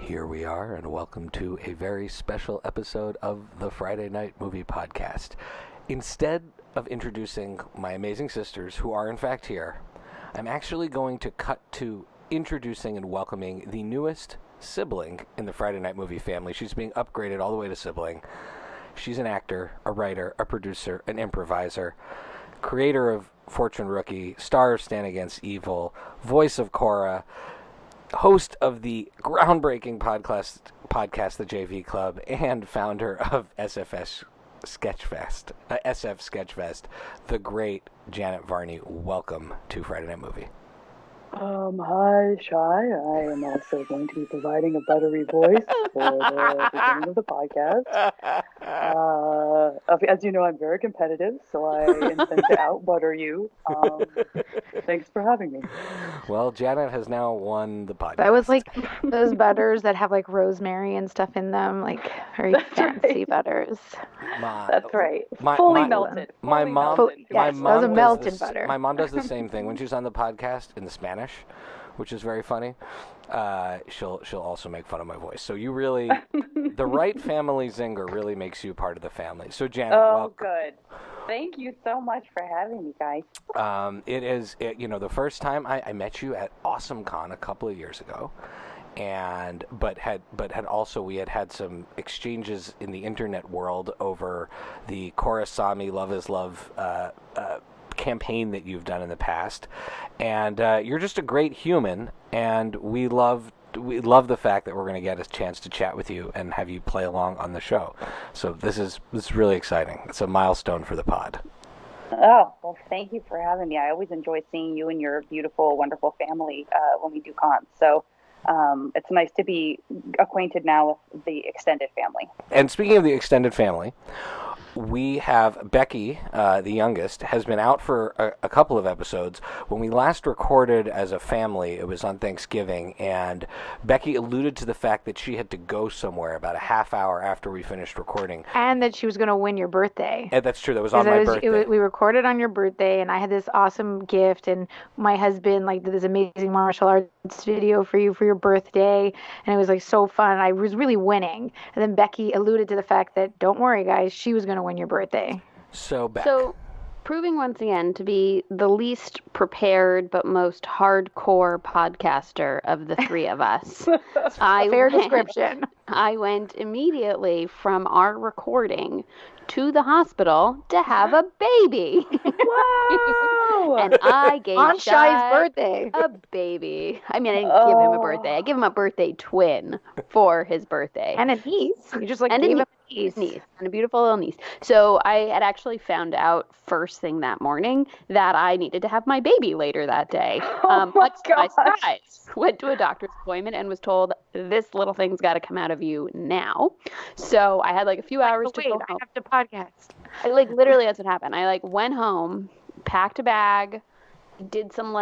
Here we are, and welcome to a very special episode of the Friday Night Movie Podcast. Instead of introducing my amazing sisters, who are in fact here, I'm actually going to cut to introducing and welcoming the newest sibling in the Friday Night Movie family. She's being upgraded all the way to sibling. She's an actor, a writer, a producer, an improviser, creator of Fortune Rookie, star of Stand Against Evil, voice of Korra, host of the groundbreaking podcast, The JV Club, and founder of SF Sketchfest, the great Janet Varney. Welcome to Friday Night Movie. Hi, Shy. I am also going to be providing a buttery voice for the beginning of the podcast. As you know, I'm very competitive, so I intend to out-butter you. Thanks for having me. Well, Janet has now won the podcast. That was like those butters that have like rosemary and stuff in them, like very fancy butters. That's right. Fully melted. My mom butter. My mom does the same thing when she's on the podcast in the Spanish, which is very funny. She'll also make fun of my voice. So you really, the right family zinger really makes you part of the family. So Janet, welcome. Good. Thank you so much for having me, guys. It is, the first time I met you at AwesomeCon a couple of years ago, but had also we had some exchanges in the internet world over the Korra Sami Love is Love campaign that you've done in the past, and you're just a great human, and we love the fact that we're going to get a chance to chat with you and have you play along on the show. So this is really exciting. It's a milestone for the pod. Oh, well, thank you for having me. I always enjoy seeing you and your beautiful, wonderful family when we do cons. So it's nice to be acquainted now with the extended family. And speaking of the extended family, we have Becky, the youngest, has been out for a couple of episodes. When we last recorded as a family, it was on Thanksgiving, and Becky alluded to the fact that she had to go somewhere about a half hour after we finished recording. And that she was going to win your birthday. And that's true. That was on my birthday. We recorded on your birthday, and I had this awesome gift, and my husband did this amazing martial arts video for you for your birthday, and it was so fun. I was really winning. And then Becky alluded to the fact that, don't worry, guys, she was going to win your birthday. So proving once again to be the least prepared but most hardcore podcaster of the three of us. Fair description. I went immediately from our recording to the hospital to have a baby. Wow! And I gave on Shy's birthday a baby. I mean, I didn't give him a birthday. I gave him a birthday twin for his birthday. And a niece. You just gave him a niece. And a beautiful little niece. So I had actually found out first thing that morning that I needed to have my baby later that day. Much to my surprise, went to a doctor's appointment and was told, this little thing's got to come out of you now. So I had a few hours to go home. I have to podcast. Literally that's what happened. I went home, packed a bag, did some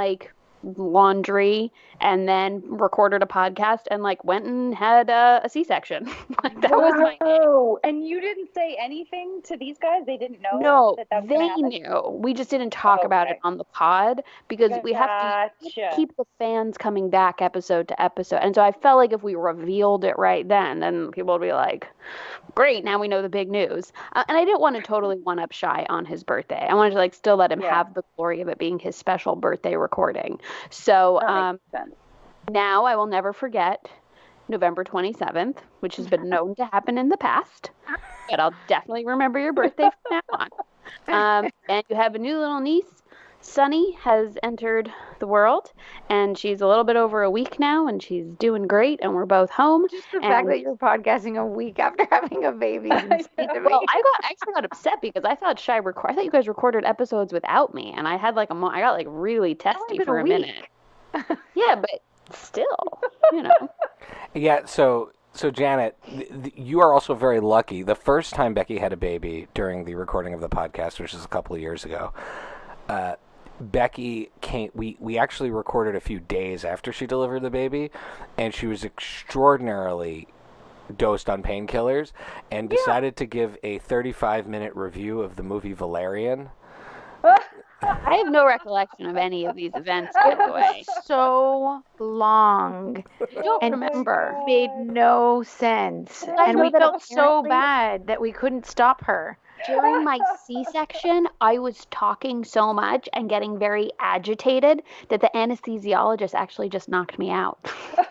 laundry, and then recorded a podcast and went and had a C-section. That was my day. And you didn't say anything to these guys? They didn't know? No, that they knew. We just didn't talk about it on the pod because we have to keep the fans coming back episode to episode. And so I felt like if we revealed it right then people would be like, great, now we know the big news. And I didn't want to totally one-up Shy on his birthday. I wanted to still let him have the glory of it being his special birthday recording. So now I will never forget November 27th, which has been known to happen in the past, but I'll definitely remember your birthday from now on. And you have a new little niece. Sunny has entered the world, and she's a little bit over a week now, and she's doing great, and we're both home. Just the fact that you're podcasting a week after having a baby is insane to me. Well, I actually got upset because I thought I thought you guys recorded episodes without me, and I had I got really testy for a minute. Yeah, but still, Yeah, so Janet, you are also very lucky. The first time Becky had a baby during the recording of the podcast, which is a couple of years ago, Becky came. We actually recorded a few days after she delivered the baby, and she was extraordinarily dosed on painkillers and decided to give a 35-minute review of the movie Valerian. I have no recollection of any of these events, by the way. So long. I don't remember. It made no sense. And we felt so bad that we couldn't stop her. During my C-section, I was talking so much and getting very agitated that the anesthesiologist actually just knocked me out.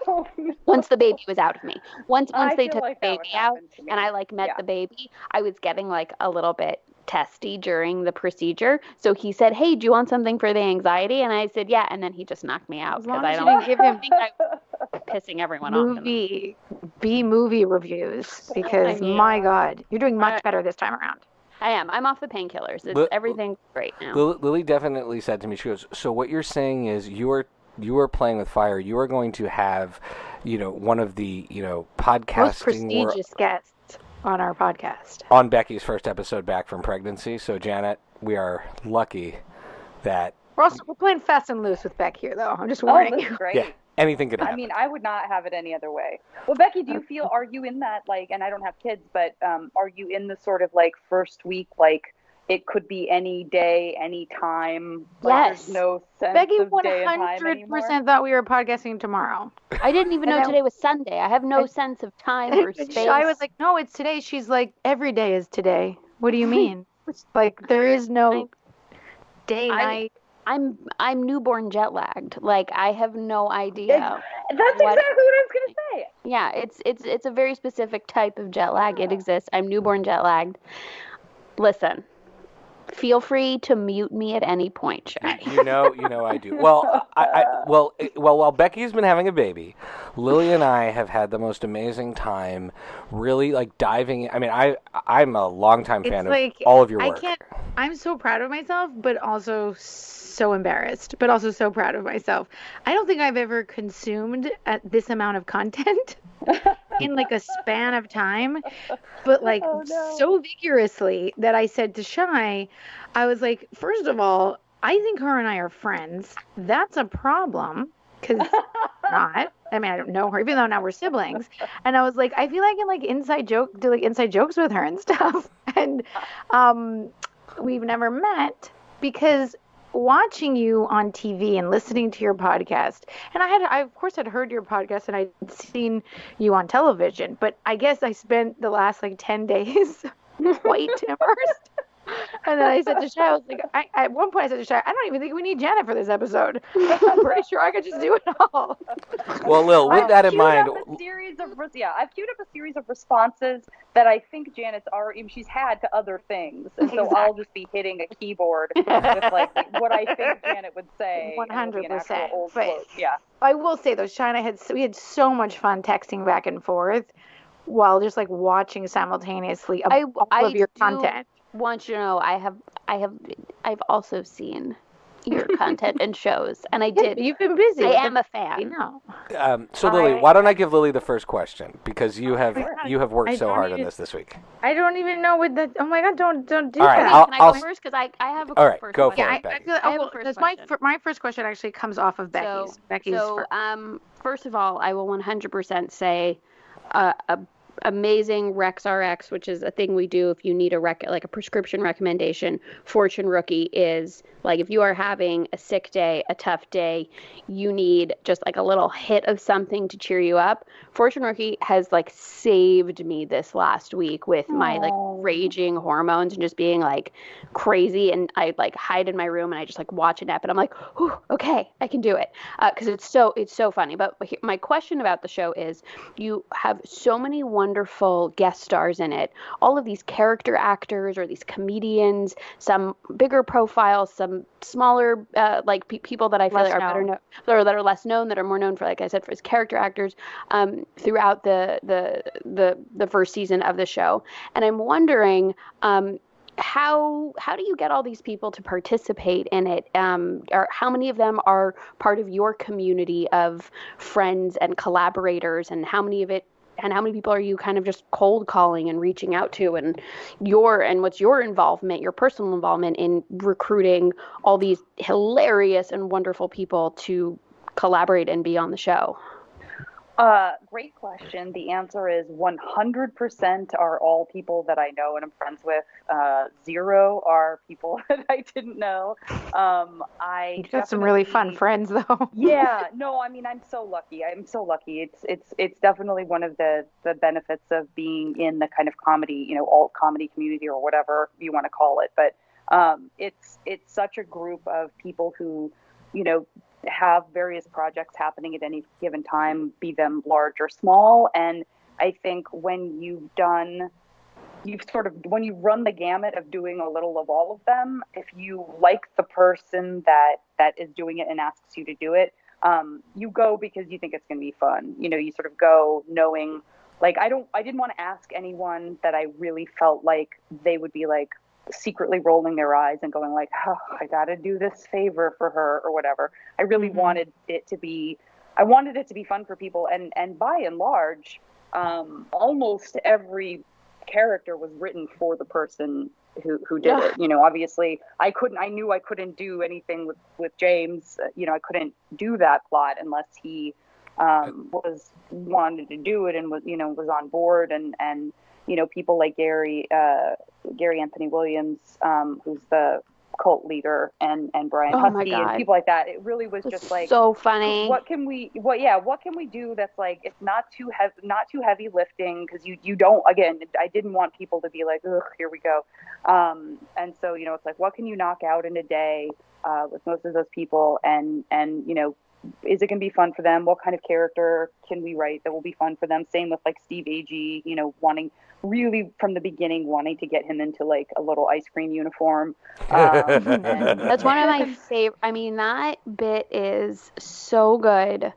Oh, no. Once the baby was out of me. Once they feel took like the that would baby out happen to me. and I met Yeah. the baby, I was getting a little bit testy during the procedure. So he said, "Hey, do you want something for the anxiety?" And I said, "Yeah." And then he just knocked me out because I don't give him think I was pissing everyone off. movie reviews, because my God, you're doing much better this time around. I am. I'm off the painkillers. Everything's great now. Lily definitely said to me, she goes, "So what you're saying is you are playing with fire. You are going to have, one of the, podcasting most prestigious guests on our podcast on Becky's first episode back from pregnancy. So Janet, we are lucky that we're playing fast and loose with Beck here, though. I'm just warning you. Great. Yeah, anything could happen. I mean, I would not have it any other way. Well, Becky, do you feel, are you in that, and I don't have kids, but are you in the sort of first week, it could be any day, any time? Yes. There's no sense Becky of day and time anymore? 100% thought we were podcasting tomorrow. I didn't even know today was Sunday. I have no sense of time or space. I was like, no, it's today. She's like, every day is today. What do you mean? There is no day, night. I'm newborn jet lagged. I have no idea. That's exactly what I was going to say. Yeah, it's a very specific type of jet lag. It exists. I'm newborn jet lagged. Listen, feel free to mute me at any point, Shy. You know I do. Well, while Becky's been having a baby, Lily and I have had the most amazing time, really diving. I mean, I'm a longtime fan of all of your work. I'm so proud of myself, but also so embarrassed, but also so proud of myself. I don't think I've ever consumed this amount of content in a span of time, but so vigorously that I said to Shy, I was like, first of all, I think her and I are friends. That's a problem, because not. I mean, I don't know her, even though now we're siblings. And I was like, I feel like I can do inside jokes with her and stuff. And we've never met, because watching you on TV and listening to your podcast, and I of course had heard your podcast and I'd seen you on television, but I guess I spent the last 10 days quite immersed. And then I said to Shay, I was like, at one point I said to Shay, I don't even think we need Janet for this episode. I'm pretty sure I could just do it all. Well, Lil, with that in mind, I've queued up a series of responses that I think Janet's already, she's had to other things, and so I'll just be hitting a keyboard with what I think Janet would say. 100%. But yeah, I will say though, Shay and I we had so much fun texting back and forth while just watching simultaneously all of your content. Want you to know, I've also seen your content and shows, and I did. You've been busy. I am a fan. I know. So Lily, why don't I give Lily the first question, because you have worked so hard on this week. I don't even know what that. Oh my God! Don't do all that. Right, can I go first? Because I have a all right, first go question. for it, Becky. My first question actually comes off of Becky's. First of all, I will 100% say amazing RexRx, which is a thing we do if you need a prescription recommendation. Fortune Rookie is if you are having a sick day, a tough day, you need just a little hit of something to cheer you up. Fortune Rookie has saved me this last week with my raging hormones and just being crazy, and I hide in my room and I just watch an ep and I'm like, whew, okay, I can do it, because it's so funny. But my question about the show is, you have so many wonderful guest stars in it, all of these character actors or these comedians, some bigger profiles, some smaller people that I feel are better known, or that are less known, that are more known for, like I said, for his character actors throughout the first season of the show. And I'm wondering, how do you get all these people to participate in it? Or how many of them are part of your community of friends and collaborators, and how many people are you kind of just cold calling and reaching out to, and what's your involvement, your personal involvement in recruiting all these hilarious and wonderful people to collaborate and be on the show? Great question. The answer is 100% are all people that I know and I'm friends with. 0 are people that I didn't know. I You've got some really fun friends, though. Yeah, no, I mean, I'm so lucky. I'm so lucky. It's definitely one of the benefits of being in the kind of comedy, alt comedy community or whatever you want to call it. But it's such a group of people who, you know, have various projects happening at any given time, be them large or small. And I think when when you run the gamut of doing a little of all of them, if you like the person that is doing it and asks you to do it, you go because you think it's going to be fun. You sort of go knowing, like, I didn't want to ask anyone that I really felt like they would be like secretly rolling their eyes and going like, oh, I got to do this favor for her or whatever. I really wanted it to be fun for people. And by and large, almost every character was written for the person who did it. Obviously I knew I couldn't do anything with James. I couldn't do that plot unless he wanted to do it and was on board, and people like Gary Anthony Williams, who's the cult leader, and Brian Husky and people like that. It really was just like so funny. What can we do that's like, it's not too heavy lifting, because you don't, again, I didn't want people to be like, ugh, here we go. And so it's like, what can you knock out in a day with most of those people, and is it going to be fun for them? What kind of character can we write that will be fun for them? Same with like Steve Agee, wanting really from the beginning, wanting to get him into like a little ice cream uniform. That's one of my favorite. I mean, that bit is so good.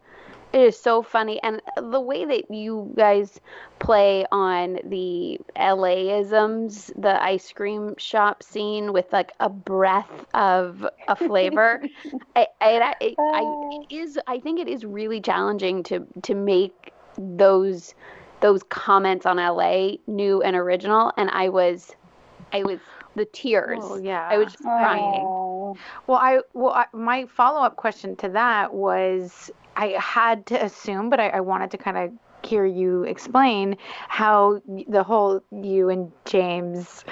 It is so funny. And the way that you guys play on the LA-isms, the ice cream shop scene with like a breath of a flavor, I think it is really challenging to make those comments on LA new and original. And I was the tears. Oh, yeah. I was just crying. Well, my follow-up question to that was, I had to assume, but I wanted to kind of hear you explain how the whole you and James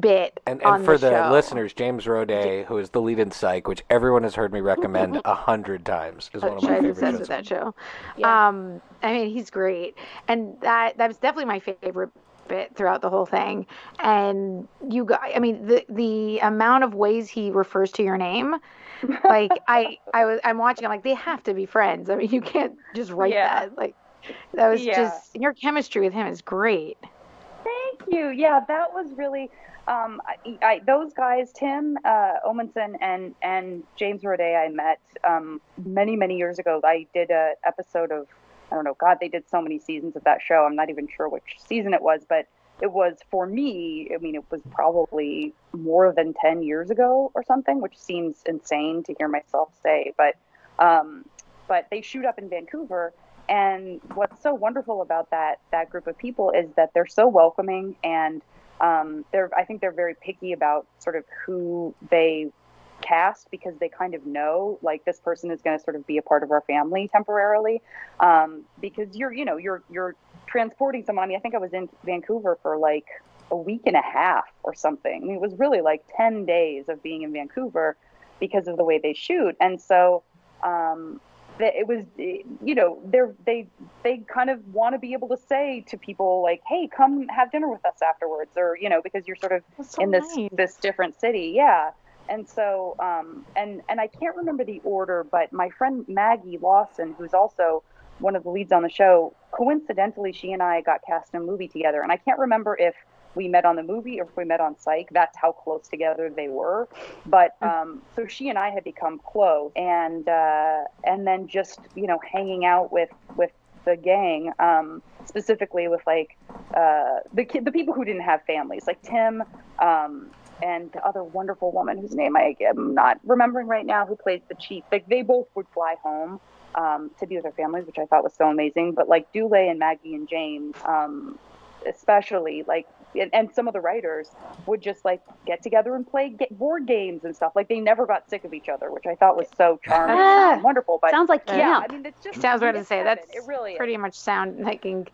bit and on for the show. Listeners, James Roday, who is the lead in Psych, which everyone has heard me recommend 100 times, is one of my favorite shows. With that show. Yeah. I mean, he's great, and that was definitely my favorite bit throughout the whole thing. And you guys, I mean, the amount of ways he refers to your name, like I'm watching, I'm like, they have to be friends. I mean, you can't just write that. Like, that was just, your chemistry with him is great. Thank you. Yeah, that was really those guys, Tim Omenson and James Roday, I met many years ago. I did a episode of, I don't know, God, they did so many seasons of that show. I'm not even sure which season it was, but it was, for me, I mean, it was probably more than 10 years ago or something, which seems insane to hear myself say. But they shoot up in Vancouver. And what's so wonderful about that group of people is that they're so welcoming, and I think they're very picky about sort of who they cast, because they kind of know, like, this person is going to sort of be a part of our family temporarily, because you're transporting someone. I mean, I think I was in Vancouver for like a week and a half or something. I mean, it was really like 10 days of being in Vancouver because of the way they shoot. And so it was, they kind of want to be able to say to people like, hey, come have dinner with us afterwards, or because you're sort of in this different city. Yeah. And so, and I can't remember the order, but my friend Maggie Lawson, who's also one of the leads on the show, coincidentally, she and I got cast in a movie together. And I can't remember if we met on the movie or if we met on Psych. That's how close together they were. But so she and I had become close, and then just hanging out with the gang, specifically with like the people who didn't have families, like Tim. And the other wonderful woman whose name I am not remembering right now, who plays the chief. Like, they both would fly home to be with their families, which I thought was so amazing. But like Dule and Maggie and James, especially, like, and some of the writers would just like get together and play board games and stuff. Like they never got sick of each other, which I thought was so charming and wonderful. But sounds like yeah, I mean, it's just sounds right to say. That's it really pretty is. much sound like It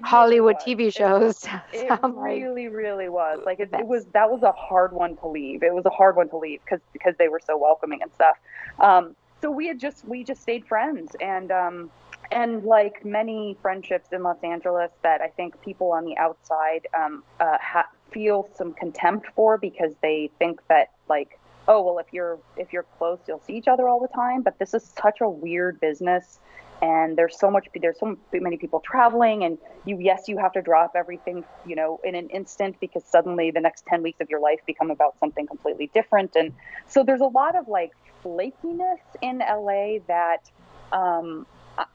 Hollywood really TV shows. It sound really, really was. Like that was a hard one to leave. It was a hard one to leave because they were so welcoming and stuff. So we just stayed friends, and like many friendships in Los Angeles that I think people on the outside feel some contempt for, because they think that like, oh well, if you're close, you'll see each other all the time. But this is such a weird business, and there's so many people traveling, and you have to drop everything, you know, in an instant, because suddenly the next 10 weeks of your life become about something completely different. And so there's a lot of like flakiness in LA that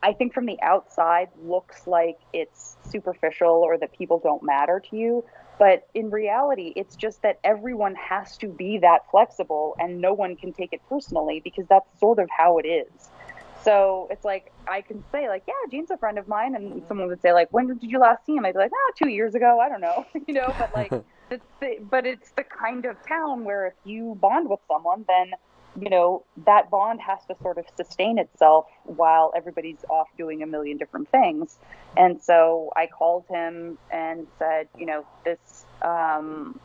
I think from the outside looks like it's superficial or that people don't matter to you. But in reality, it's just that everyone has to be that flexible, and no one can take it personally, because that's sort of how it is. So it's like, I can say like, yeah, Gene's a friend of mine. And someone would say like, when did you last see him? I'd be like, 2 years ago. I don't know, you know, but like, it's the kind of town where if you bond with someone, then, you know, that bond has to sort of sustain itself while everybody's off doing a million different things. And so I called him and said, you know, this, I'm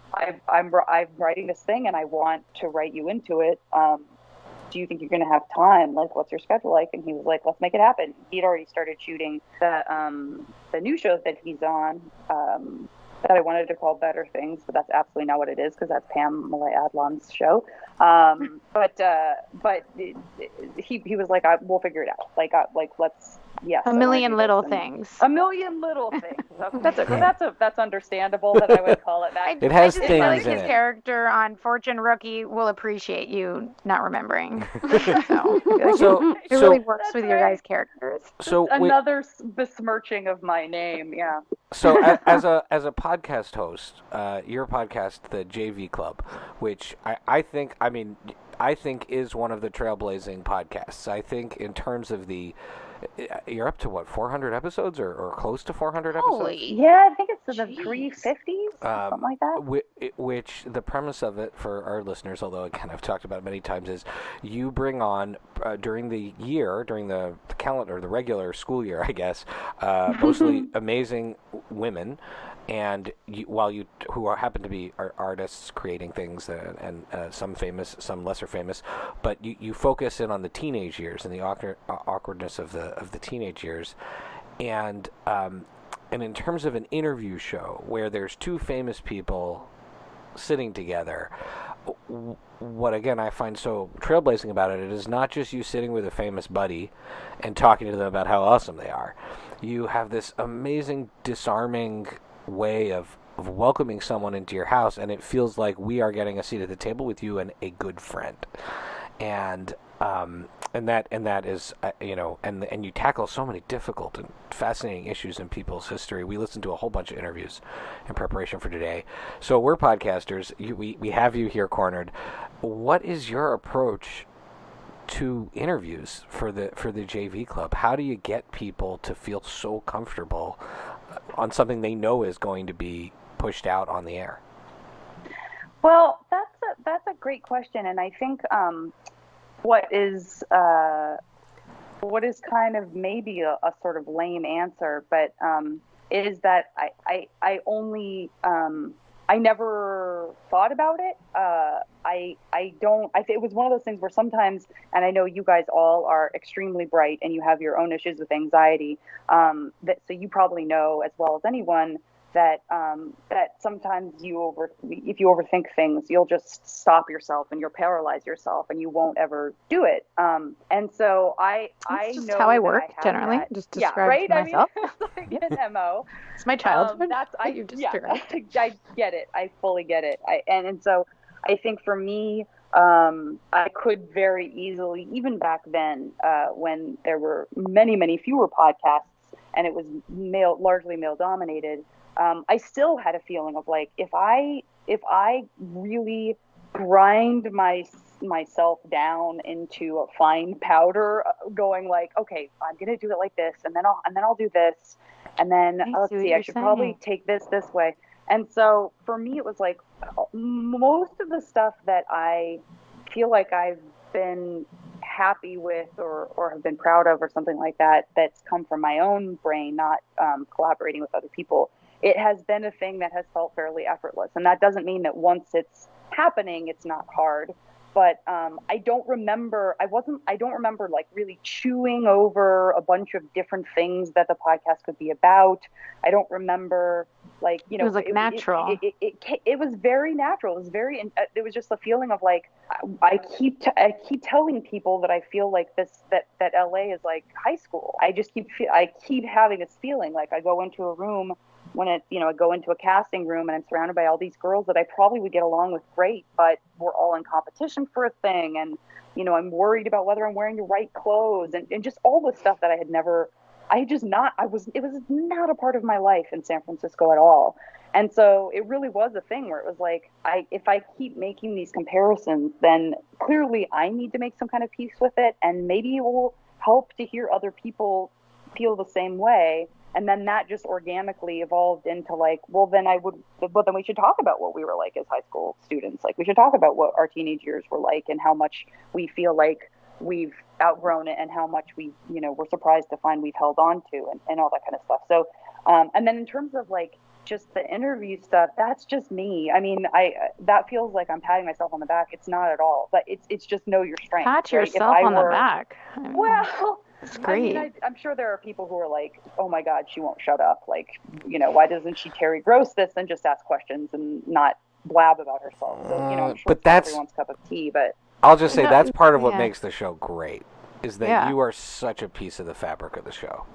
writing this thing and I want to write you into it. Do you think you're going to have time? Like, what's your schedule like? And he was like, let's make it happen. He'd already started shooting the new show that he's on, that I wanted to call Better Things, but that's absolutely not what it is, because that's Pamela Adlon's show. But he was like, we'll figure it out. Let's, yes. A million little things. A million little things. That's understandable that I would call it that. It has things in his it. character on Fortune Rookie will appreciate you not remembering. So it really works with your guys' characters. So another besmirching of my name, yeah. So as a podcast host, your podcast, the JV Club, which I think is one of the trailblazing podcasts. I think in terms of you're up to what, 400 episodes or close to 400 episodes? Yeah, I think it's the 350s, something like that. Which the premise of it for our listeners, although again I've talked about it many times, is you bring on during the calendar, the regular school year, I guess, mostly amazing women. And who happen to be artists creating things, and some famous, some lesser famous, but you focus in on the teenage years and the awkwardness of the teenage years, and in terms of an interview show where there's two famous people sitting together, what again I find so trailblazing about it is not just you sitting with a famous buddy and talking to them about how awesome they are. You have this amazing disarming way of welcoming someone into your house, and it feels like we are getting a seat at the table with you and a good friend, and that is and you tackle so many difficult and fascinating issues in people's history. We listened to a whole bunch of interviews in preparation for today, so we're podcasters. We have you here cornered. What is your approach to interviews for the JV Club? How do you get people to feel so comfortable on something they know is going to be pushed out on the air? Well, that's a great question, and I think what is kind of maybe a sort of lame answer, but is that I only I never thought about it. It was one of those things where sometimes, and I know you guys all are extremely bright and you have your own issues with anxiety, so you probably know as well as anyone that sometimes if you overthink things, you'll just stop yourself and you'll paralyze yourself and you won't ever do it. And so I just know how I work generally. That. Just describe myself. I mean, it's like an MO. It's my childhood. I get it. I fully get it. And so I think for me, I could very easily, even back then, when there were many, many fewer podcasts and it was largely male dominated, I still had a feeling of like, if I really grind myself down into a fine powder, going like, okay, I'm gonna do it like this, and then I'll do this, and then let's see, I should probably take this way. And so for me, it was like most of the stuff that I feel like I've been happy with or have been proud of or something like that, that's come from my own brain, not collaborating with other people. It has been a thing that has felt fairly effortless. And that doesn't mean that once it's happening, it's not hard. But I don't remember like really chewing over a bunch of different things that the podcast could be about. I don't remember like, you know, it was like natural. It was very natural. It was just a feeling of like, I keep telling people that I feel like that LA is like high school. I keep having this feeling like I go into a room I go into a casting room and I'm surrounded by all these girls that I probably would get along with great, but we're all in competition for a thing. And, you know, I'm worried about whether I'm wearing the right clothes and just all the stuff that it was not a part of my life in San Francisco at all. And so it really was a thing where it was like, if I keep making these comparisons, then clearly I need to make some kind of peace with it. And maybe it will help to hear other people feel the same way. And then that just organically evolved into like, well, then we should talk about what we were like as high school students. Like we should talk about what our teenage years were like and how much we feel like we've outgrown it and how much we're surprised to find we've held on to and all that kind of stuff. So, and then in terms of like just the interview stuff, that's just me. I mean, that feels like I'm patting myself on the back. It's not at all, but it's just know your strength. Pat yourself on the back. Well, it's great. I mean, I'm sure there are people who are like, oh my God, she won't shut up. Like, why doesn't she Terry Gross this and just ask questions and not blab about herself? So, I'm sure it's not everyone's cup of tea, but I'll just say that's part of what makes the show great, is that you are such a piece of the fabric of the show.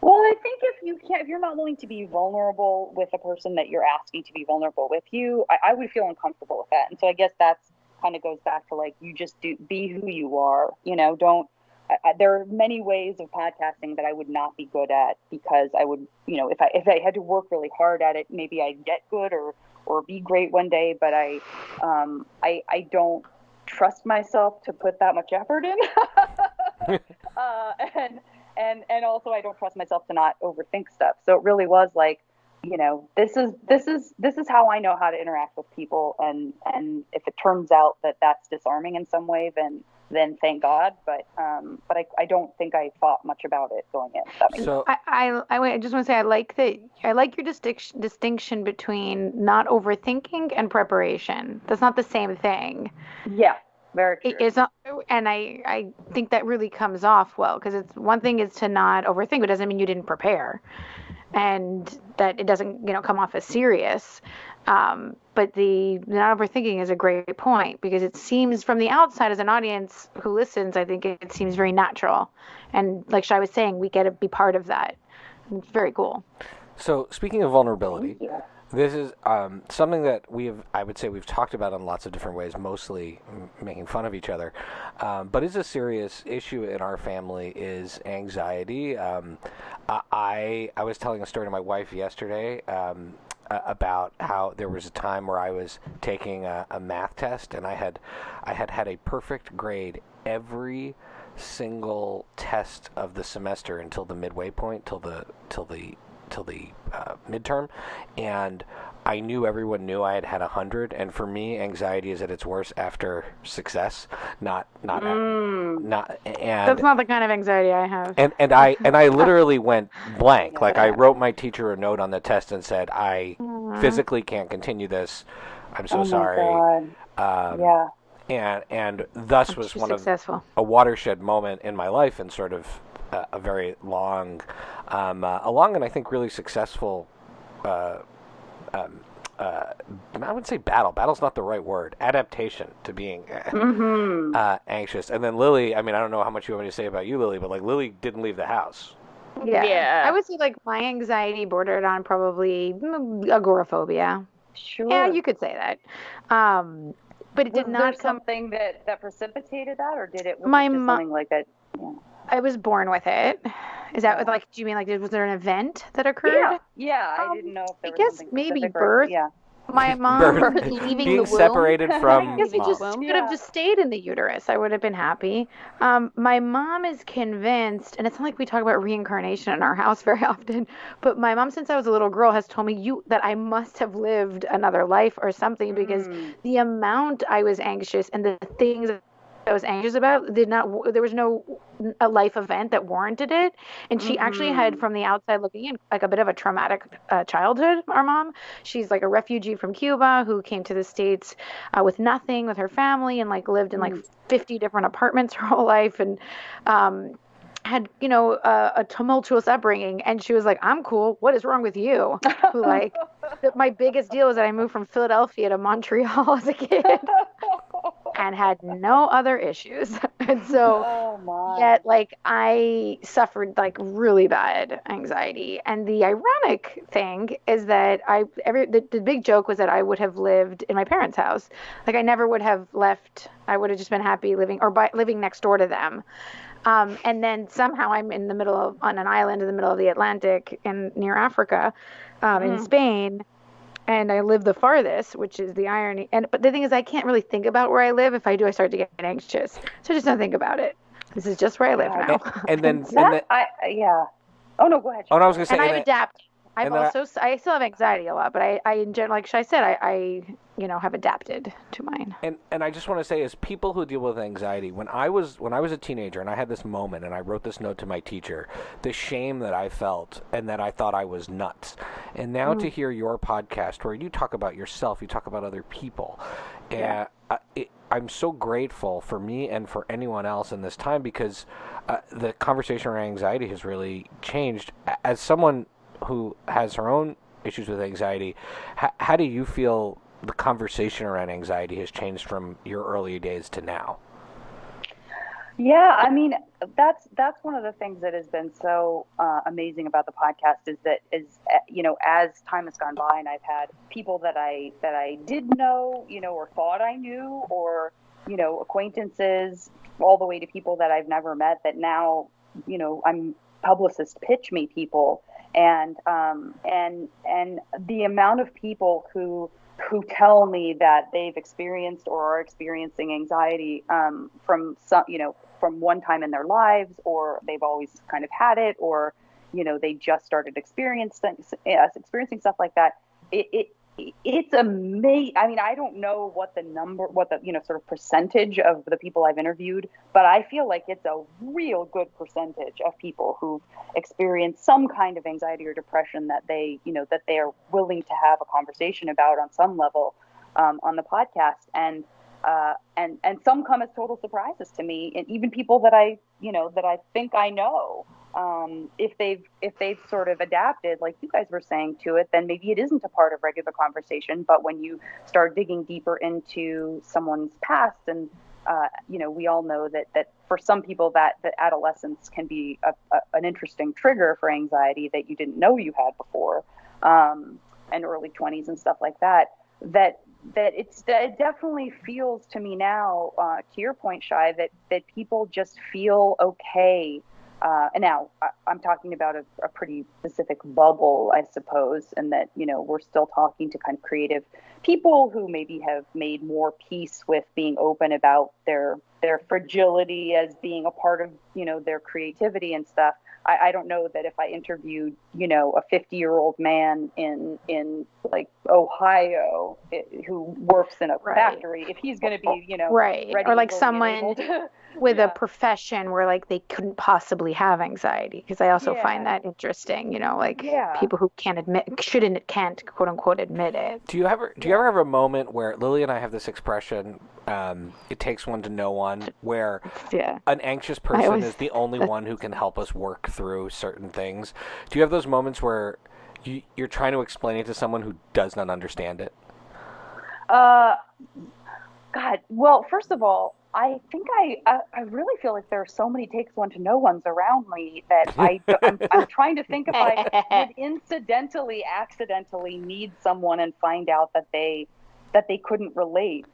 Well, I think if you're not willing to be vulnerable with a person that you're asking to be vulnerable with you, I would feel uncomfortable with that. And so I guess that's kind of goes back to like, you just be who you are, there are many ways of podcasting that I would not be good at because I would, if I had to work really hard at it, maybe I'd get good or be great one day, but I don't trust myself to put that much effort in. And also I don't trust myself to not overthink stuff. So it really was like, this is how I know how to interact with people. And if it turns out that that's disarming in some way, then thank God. But I don't think I thought much about it going in. That makes sense. I just want to say I like your distinction between not overthinking and preparation. That's not the same thing. Yeah. Very true. It's not, and I think that really comes off well, because it's one thing is to not overthink, but it doesn't mean you didn't prepare, and that it doesn't come off as serious. But the not overthinking is a great point, because it seems from the outside as an audience who listens, I think it seems very natural, and like Shai was saying, we get to be part of that. It's very cool. So speaking of vulnerability. This is something that I would say we've talked about in lots of different ways, mostly making fun of each other. But is a serious issue in our family is anxiety. I was telling a story to my wife yesterday about how there was a time where I was taking a math test, and I had a perfect grade every single test of the semester until the midway point, till the midterm, and I knew everyone knew I had 100. And for me, anxiety is at its worst after success, not. And that's not the kind of anxiety I have. And I literally went blank. Like I wrote my teacher a note on the test and said, I physically can't continue this. I'm so sorry. God. And thus was one successful. Of a watershed moment in my life, and sort of a very long and I think really successful I would say battle's not the right word, adaptation to being anxious. And then Lily, I mean, I don't know how much you want me to say about you, Lily, but like Lily didn't leave the house. Yeah. I would say like my anxiety bordered on probably agoraphobia. Sure. Yeah, you could say that. But it did not come... something that precipitated that, or did it was it just something like that? Yeah. I was born with it. Is that like? Do you mean like was there an event that occurred? Yeah. I didn't know if there was something maybe birth. My mom leaving being the womb. separated from I guess it just mom. could have just stayed in the uterus. I would have been happy. My mom is convinced, and it's not like we talk about reincarnation in our house very often, but my mom, since I was a little girl, has told me that I must have lived another life or something because the amount I was anxious and the things I was anxious about there was no a life event that warranted it. And she actually had, from the outside looking in, like a bit of a traumatic childhood, our mom. She's like a refugee from Cuba who came to the States with nothing, with her family, and like lived in like 50 different apartments her whole life, and had, a tumultuous upbringing. And she was like, I'm cool. What is wrong with you? Who like, my biggest deal was that I moved from Philadelphia to Montreal as a kid and had no other issues. And so, yet, like, I suffered like really bad anxiety. And the ironic thing is that the big joke was that I would have lived in my parents' house. Like, I never would have left. I would have just been happy living next door to them. And then somehow I'm on an island in the middle of the Atlantic near Africa, in Spain. And I live the farthest, which is the irony. But the thing is, I can't really think about where I live. If I do, I start to get anxious. So I just don't think about it. This is just where I live now. And then, yeah. Oh no, go ahead. Oh, no, I was going to say. And I've adapted. I still have anxiety a lot, but I in general, like I said, I have adapted to mine. And I just want to say, as people who deal with anxiety, when I was a teenager and I had this moment and I wrote this note to my teacher, the shame that I felt and that I thought I was nuts. And now to hear your podcast where you talk about yourself, you talk about other people, I'm so grateful for me and for anyone else in this time, because the conversation around anxiety has really changed. As someone who has her own issues with anxiety, how do you feel the conversation around anxiety has changed from your early days to now? Yeah, I mean, that's one of the things that has been so amazing about the podcast is as time has gone by and I've had people that I did know, or thought I knew, or acquaintances, all the way to people that I've never met that now, I'm publicists pitch me people, and the amount of people who tell me that they've experienced or are experiencing anxiety from one time in their lives, or they've always kind of had it, or they just started experiencing stuff like that. It's amazing. I mean, I don't know what the sort of percentage of the people I've interviewed, but I feel like it's a real good percentage of people who've experienced some kind of anxiety or depression that they are willing to have a conversation about on some level on the podcast. And some come as total surprises to me, and even people that I think I know. If they've sort of adapted, like you guys were saying, to it, then maybe it isn't a part of regular conversation. But when you start digging deeper into someone's past, and we all know that for some people that adolescence can be an interesting trigger for anxiety that you didn't know you had before, and early 20s and stuff like that. That it definitely feels to me now, to your point, Shai, that people just feel okay. And now I'm talking about a pretty specific bubble, I suppose, and that, we're still talking to kind of creative people who maybe have made more peace with being open about their fragility as being a part of, their creativity and stuff. I don't know that if I interviewed, a 50-year-old man in like Ohio who works in a factory, if he's going to be, ready, or like someone with a profession where like they couldn't possibly have anxiety, because I also find that interesting, people who can't quote unquote admit it. Do you ever have a moment where Lily and I have this expression, it takes one to know one, where an anxious person is the only one who can help us work through certain things? Do you have those moments where you're trying to explain it to someone who does not understand it? God, well, first of all, I think I really feel like there are so many takes one to know ones around me that I'm trying to think if I would accidentally need someone and find out that they couldn't relate.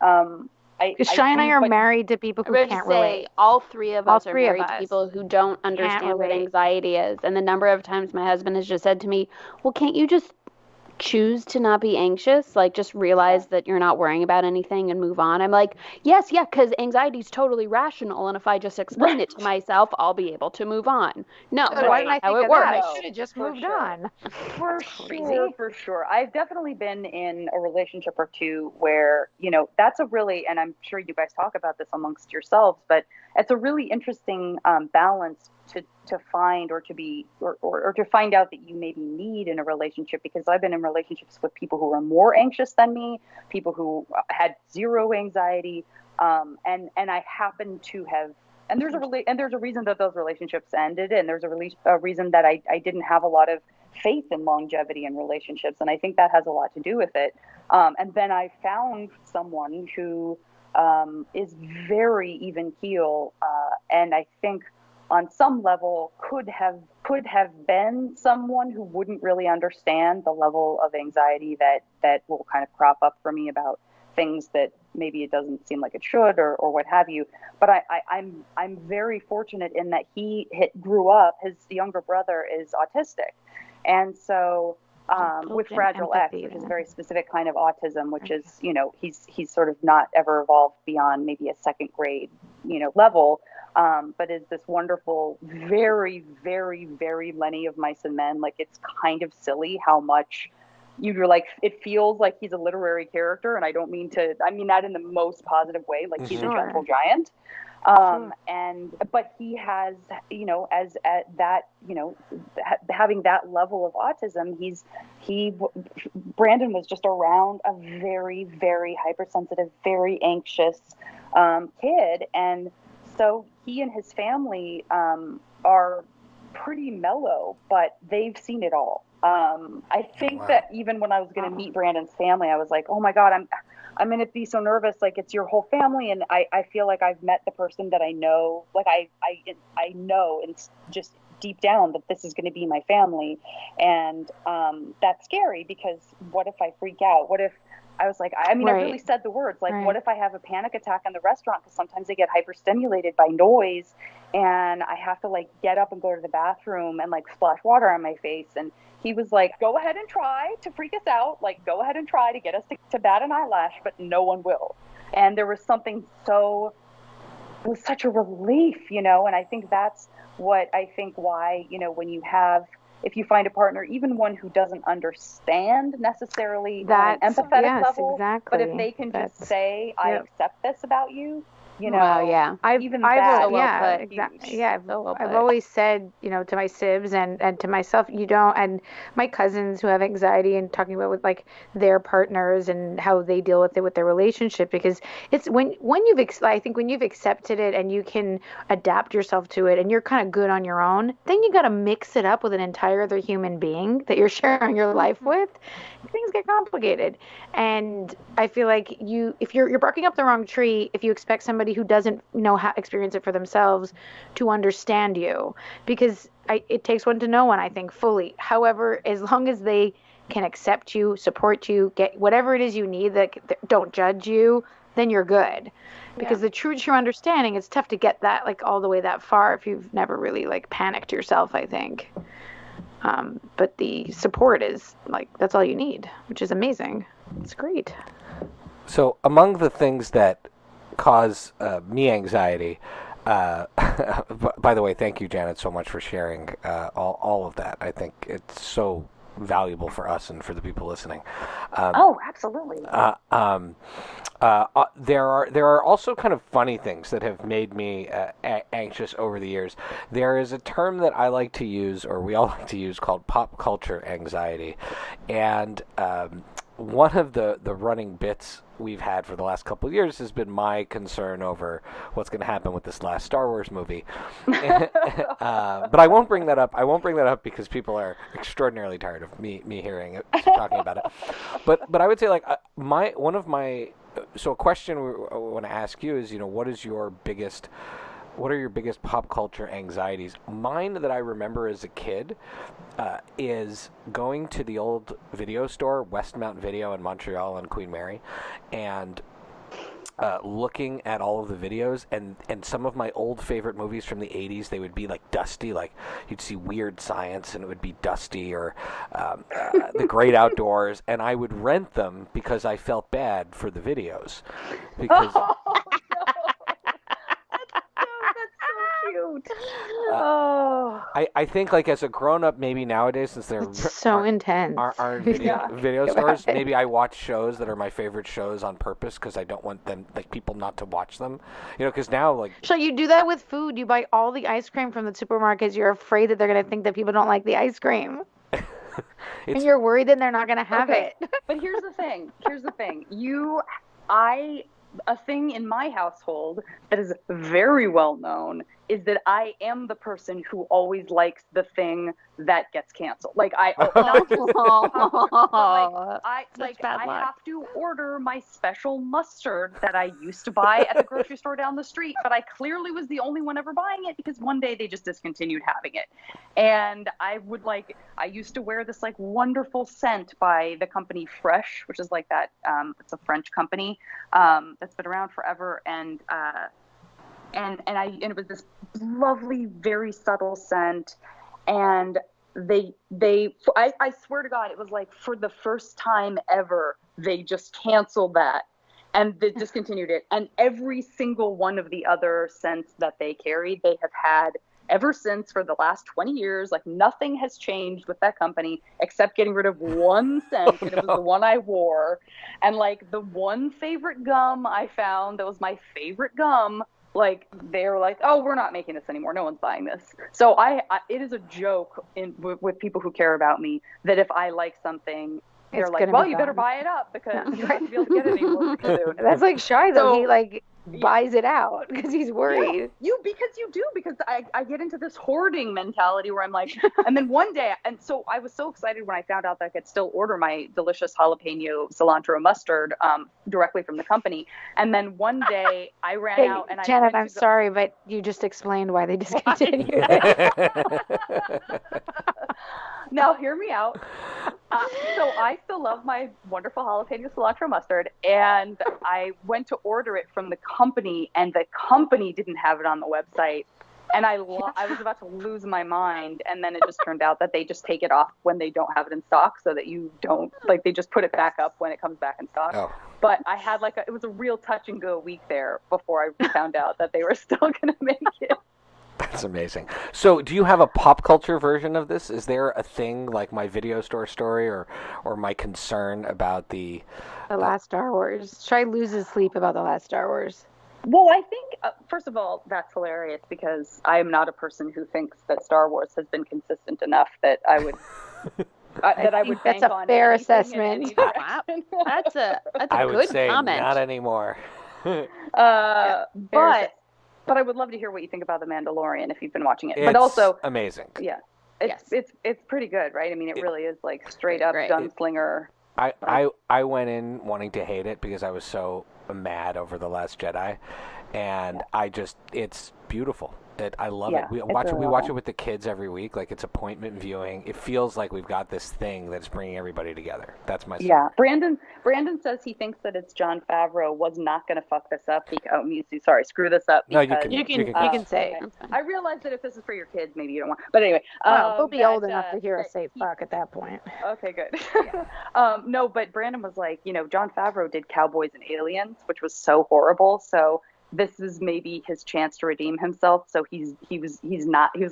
Shai and I are married to people who can't relate. All three of us are married to people who don't understand what anxiety is. And the number of times my husband has just said to me, well, can't you just choose to not be anxious, like just realize that you're not worrying about anything and move on. I'm like, yes, yeah, because anxiety is totally rational, and if I just explain it to myself, I'll be able to move on. No, So why didn't I how think it of works. that? I should have just moved on. For That's crazy. sure, for sure. I've definitely been in a relationship or two where, you know, that's a really, and I'm sure you guys talk about this amongst yourselves, but it's a really interesting balance to find or to be or to find out that you maybe need in a relationship, because I've been in relationships with people who were more anxious than me, people who had zero anxiety, and I happen to have, and there's a reason that those relationships ended, and there's a reason that I didn't have a lot of faith in longevity in relationships, and I think that has a lot to do with it. And then I found someone who is very even keel, and I think on some level could have been someone who wouldn't really understand the level of anxiety that will kind of crop up for me about things that maybe it doesn't seem like it should, or what have you. But I'm very fortunate in that grew up. His younger brother is autistic, and so with Fragile X, which is a very specific kind of autism, which is, you know, he's sort of not ever evolved beyond maybe a second grade, you know, level, but is this wonderful, very, very, very Lenny of Mice and Men. Like, it's kind of silly how much you're like, it feels like he's a literary character, and I mean that in the most positive way, like he's a gentle giant. But he has, you know, as at that, you know, having that level of autism, Brandon was just around a very, very hypersensitive, very anxious kid, and so he and his family are pretty mellow, but they've seen it all. I think that even when I was going to meet Brandon's family, I was like, oh my God, I'm going to be so nervous. Like, it's your whole family. And I feel like I've met the person that I know. Like I know, and just deep down, that this is going to be my family. And that's scary, because what if I freak out? What if, I was like, I mean, I really said the words, like, what if I have a panic attack in the restaurant? Because sometimes I get hyperstimulated by noise, and I have to like get up and go to the bathroom and like splash water on my face. And he was like, go ahead and try to freak us out. Like, go ahead and try to get us to bat an eyelash, but no one will. And there was something it was such a relief, you know, and I think that's why, you know, if you find a partner, even one who doesn't understand necessarily on an empathetic level, but if they can just say, I accept this about you, you know, I've always said, you know, to my sibs and to myself, and my cousins who have anxiety, and talking about with like their partners and how they deal with it with their relationship, because it's when I think when you've accepted it and you can adapt yourself to it and you're kind of good on your own, then you got to mix it up with an entire other human being that you're sharing your life with. Things get complicated, and I feel like if you're barking up the wrong tree if you expect somebody who doesn't know how experience it for themselves to understand you, because it takes one to know one, I think, fully. However, as long as they can accept you, support you, get whatever it is you need, that don't judge you, then you're good. Because the true understanding, it's tough to get that like all the way that far if you've never really like panicked yourself, I think. But the support is like, that's all you need, which is amazing. It's great. So among the things that cause me anxiety, by the way, thank you, Janet, so much for sharing all of that. I think it's so valuable for us and for the people listening. Absolutely. There are also kind of funny things that have made me anxious over the years. There is a term that I like to use, or we all like to use, called pop culture anxiety, and one of the running bits we've had for the last couple of years has been my concern over what's going to happen with this last Star Wars movie. But I won't bring that up. I won't bring that up because people are extraordinarily tired of me hearing it, talking about it. But I would say, like, so a question I want to ask you is, you know, what are your biggest pop culture anxieties? Mine that I remember as a kid is going to the old video store, Westmount Video in Montreal on Queen Mary, and looking at all of the videos, and some of my old favorite movies from the 80s, they would be like dusty, like you'd see Weird Science and it would be dusty, or The Great Outdoors, and I would rent them because I felt bad for the videos. Because cute. Oh. I think, like, as a grown-up, maybe nowadays, since they're so intense, aren't video stores, maybe I watch shows that are my favorite shows on purpose because I don't want them, like, people not to watch them. You know, because now, like... So you do that with food. You buy all the ice cream from the supermarkets. You're afraid that they're going to think that people don't like the ice cream. And you're worried that they're not going to have it. But here's the thing. A thing in my household that is very well known is that I am the person who always likes the thing that gets canceled. Like I have to order my special mustard that I used to buy at the grocery store down the street, but I clearly was the only one ever buying it because one day they just discontinued having it. And I used to wear this like wonderful scent by the company Fresh, which is like that. It's a French company that's been around forever, and it was this lovely, very subtle scent, and I swear to God, it was like for the first time ever, they just canceled that and they discontinued it. And every single one of the other scents that they carried, they have had ever since for the last 20 years. Like nothing has changed with that company except getting rid of one scent, and it was the one I wore. And like the one favorite gum I found that was my favorite gum, like they're like, oh, we're not making this anymore. No one's buying this. So it is a joke with people who care about me that if I like something, they're like, well, you better buy it up because you might be able to get it anymore soon. That's like Shy though. He like buys it out because he's worried. Yeah, because I get into this hoarding mentality where I'm like, and then one day, and so I was so excited when I found out that I could still order my delicious jalapeno cilantro mustard directly from the company. And then one day I ran out and Janet, I'm sorry, but you just explained why they discontinued it. Now hear me out. So I still love my wonderful jalapeno cilantro mustard, and I went to order it from the company, and the company didn't have it on the website. And I was about to lose my mind, and then it just turned out that they just take it off when they don't have it in stock, so that you don't, like, they just put it back up when it comes back in stock. Oh. But I had it was a real touch and go week there before I found out that they were still going to make it. That's amazing. So do you have a pop culture version of this? Is there a thing like my video store story or my concern about the last Star Wars? Try loses sleep about the last Star Wars. Well, I think, first of all, that's hilarious because I am not a person who thinks that Star Wars has been consistent enough that I would... That's a fair assessment. That's a I good would say comment. Not anymore. But I would love to hear what you think about The Mandalorian if you've been watching it. It's but also amazing. Yeah. It's pretty good, right? I mean, it really is like straight up gunslinger. I went in wanting to hate it because I was so mad over The Last Jedi, and it's beautiful. I love it. We watch it with the kids every week. Like, it's appointment viewing. It feels like we've got this thing that's bringing everybody together. That's my story. Yeah. Brandon says he thinks that it's Jon Favreau was not going to fuck this up. Screw this up. No, you can say. Okay. I realize that if this is for your kids, maybe you don't want. But anyway, they'll be old enough to hear us say fuck at that point. Okay, good. No, but Brandon was like, Jon Favreau did Cowboys and Aliens, which was so horrible. So this is maybe his chance to redeem himself. So he was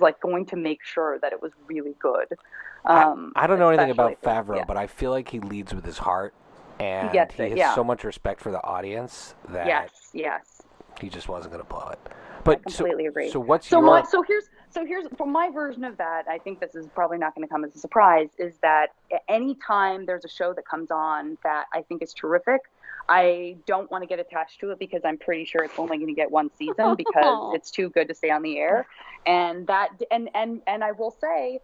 like going to make sure that it was really good. I don't know anything about Favreau, but I feel like he leads with his heart, and he has so much respect for the audience that he just wasn't going to blow it. But I completely agree. So what's here's for my version of that. I think this is probably not going to come as a surprise. Is that any time there's a show that comes on that I think is terrific, I don't want to get attached to it because I'm pretty sure it's only going to get one season because it's too good to stay on the air. And I will say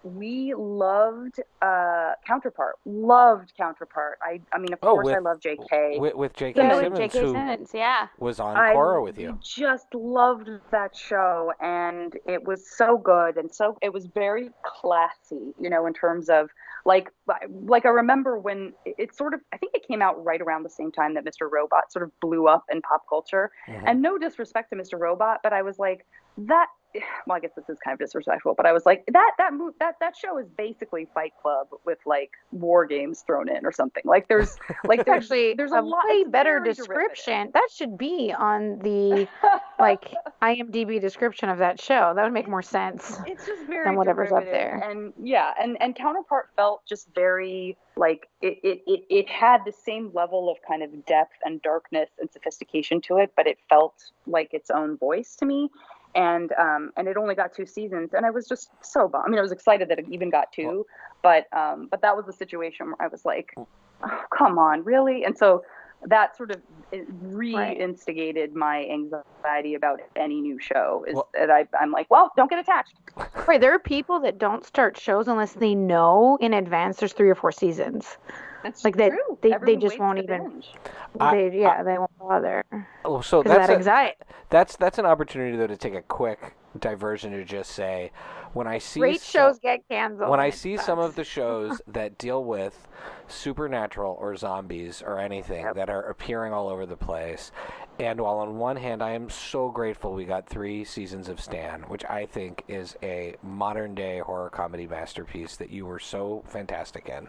We loved Counterpart. Loved Counterpart. I mean, of course, I love J.K. With J.K. Yeah, Simmons, with J.K. Simmons, yeah. was on Korra with you. I just loved that show, and it was so good, and so it was very classy, in terms of like I remember when it sort of, I think it came out right around the same time that Mr. Robot sort of blew up in pop culture. Mm-hmm. And no disrespect to Mr. Robot, but I was like, that, well, I guess this is kind of disrespectful, but I was like, that show is basically Fight Club with like war games thrown in or something. Like there's actually there's a lot, way better description. That should be on the like IMDb description of that show. That would make more sense. It's just very than whatever's up there. And yeah, and Counterpart felt just very like it had the same level of kind of depth and darkness and sophistication to it, but it felt like its own voice to me. And it only got 2 seasons, and I was just so bummed. I mean, I was excited that it even got 2, but that was the situation where I was like, oh, come on, really? And so that sort of re-instigated my anxiety about any new show. I'm like, well, don't get attached. Right, there are people that don't start shows unless they know in advance there's 3 or 4 seasons. That's like true. They just won't even. They won't bother. Oh, so that's anxiety. That's an opportunity though to take a quick diversion to just say, when I see great shows get canceled. When I see some of the shows that deal with supernatural or zombies or anything that are appearing all over the place, and while on one hand I am so grateful we got 3 seasons of Stan, which I think is a modern day horror comedy masterpiece that you were so fantastic in.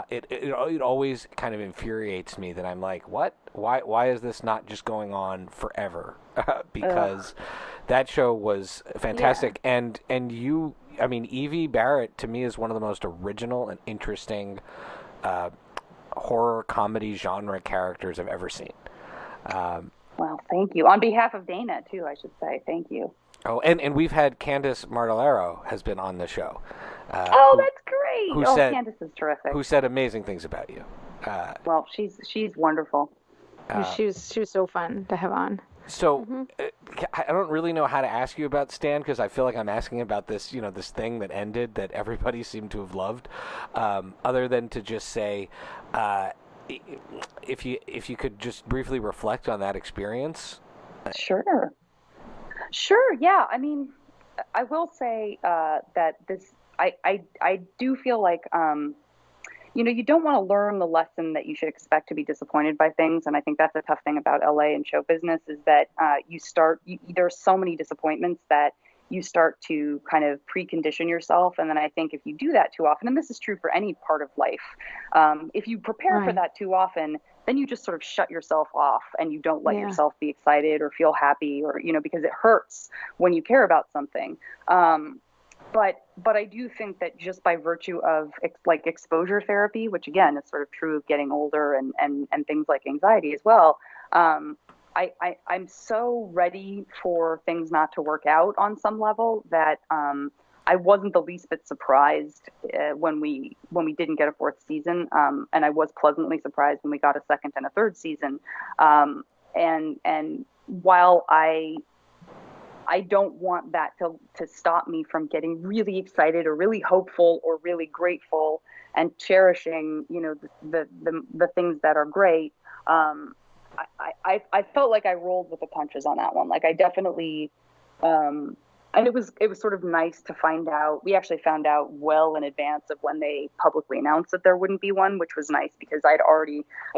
It always kind of infuriates me that I'm like, what? Why is this not just going on forever? Because that show was fantastic, and you, I mean, Evie Barrett to me is one of the most original and interesting horror comedy genre characters I've ever seen. Well, thank you. On behalf of Dana too, I should say thank you. Oh, and we've had Candace Martellero has been on the show. That's great. Candace is terrific. Who said amazing things about you. Well, she's wonderful. She was so fun to have on. So I don't really know how to ask you about Stan, because I feel like I'm asking about this, this thing that ended that everybody seemed to have loved, other than to just say, if you could just briefly reflect on that experience. Sure. Yeah. I mean, I will say that this. I do feel like, you don't want to learn the lesson that you should expect to be disappointed by things. And I think that's a tough thing about LA and show business is that there's so many disappointments that you start to kind of precondition yourself. And then I think if you do that too often, and this is true for any part of life, if you prepare for that too often, then you just sort of shut yourself off and you don't let yourself be excited or feel happy or, because it hurts when you care about something. But I do think that just by virtue of exposure therapy, which again is sort of true of getting older and things like anxiety as well, I'm so ready for things not to work out on some level that I wasn't the least bit surprised when we didn't get a 4th season, and I was pleasantly surprised when we got a 2nd and a 3rd season. And while I don't want that to stop me from getting really excited or really hopeful or really grateful and cherishing, the things that are great. I felt like I rolled with the punches on that one. Like I definitely, and it was sort of nice to find out. We actually found out well in advance of when they publicly announced that there wouldn't be one, which was nice because I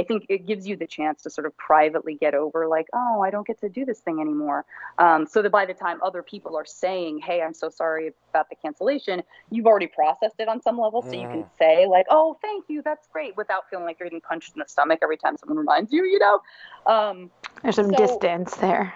think it gives you the chance to sort of privately get over like, oh, I don't get to do this thing anymore. So that by the time other people are saying, hey, I'm so sorry about the cancellation, you've already processed it on some level. So you can say like, oh, thank you, that's great, without feeling like you're getting punched in the stomach every time someone reminds you, There's some distance there.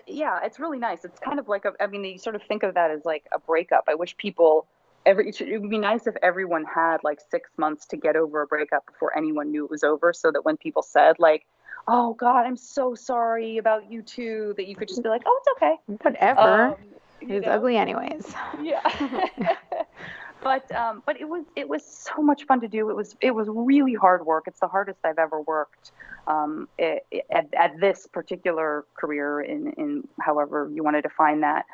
Yeah, it's really nice. It's kind of like you sort of think of that as like a breakup. I wish people it would be nice if everyone had like 6 months to get over a breakup before anyone knew it was over, so that when people said like, oh God, I'm so sorry about you too, that you could just be like, oh, it's okay. Whatever. It's ugly anyways. Yeah. But it was so much fun to do. It was really hard work. It's the hardest I've ever worked. at this particular career in however you want to define that,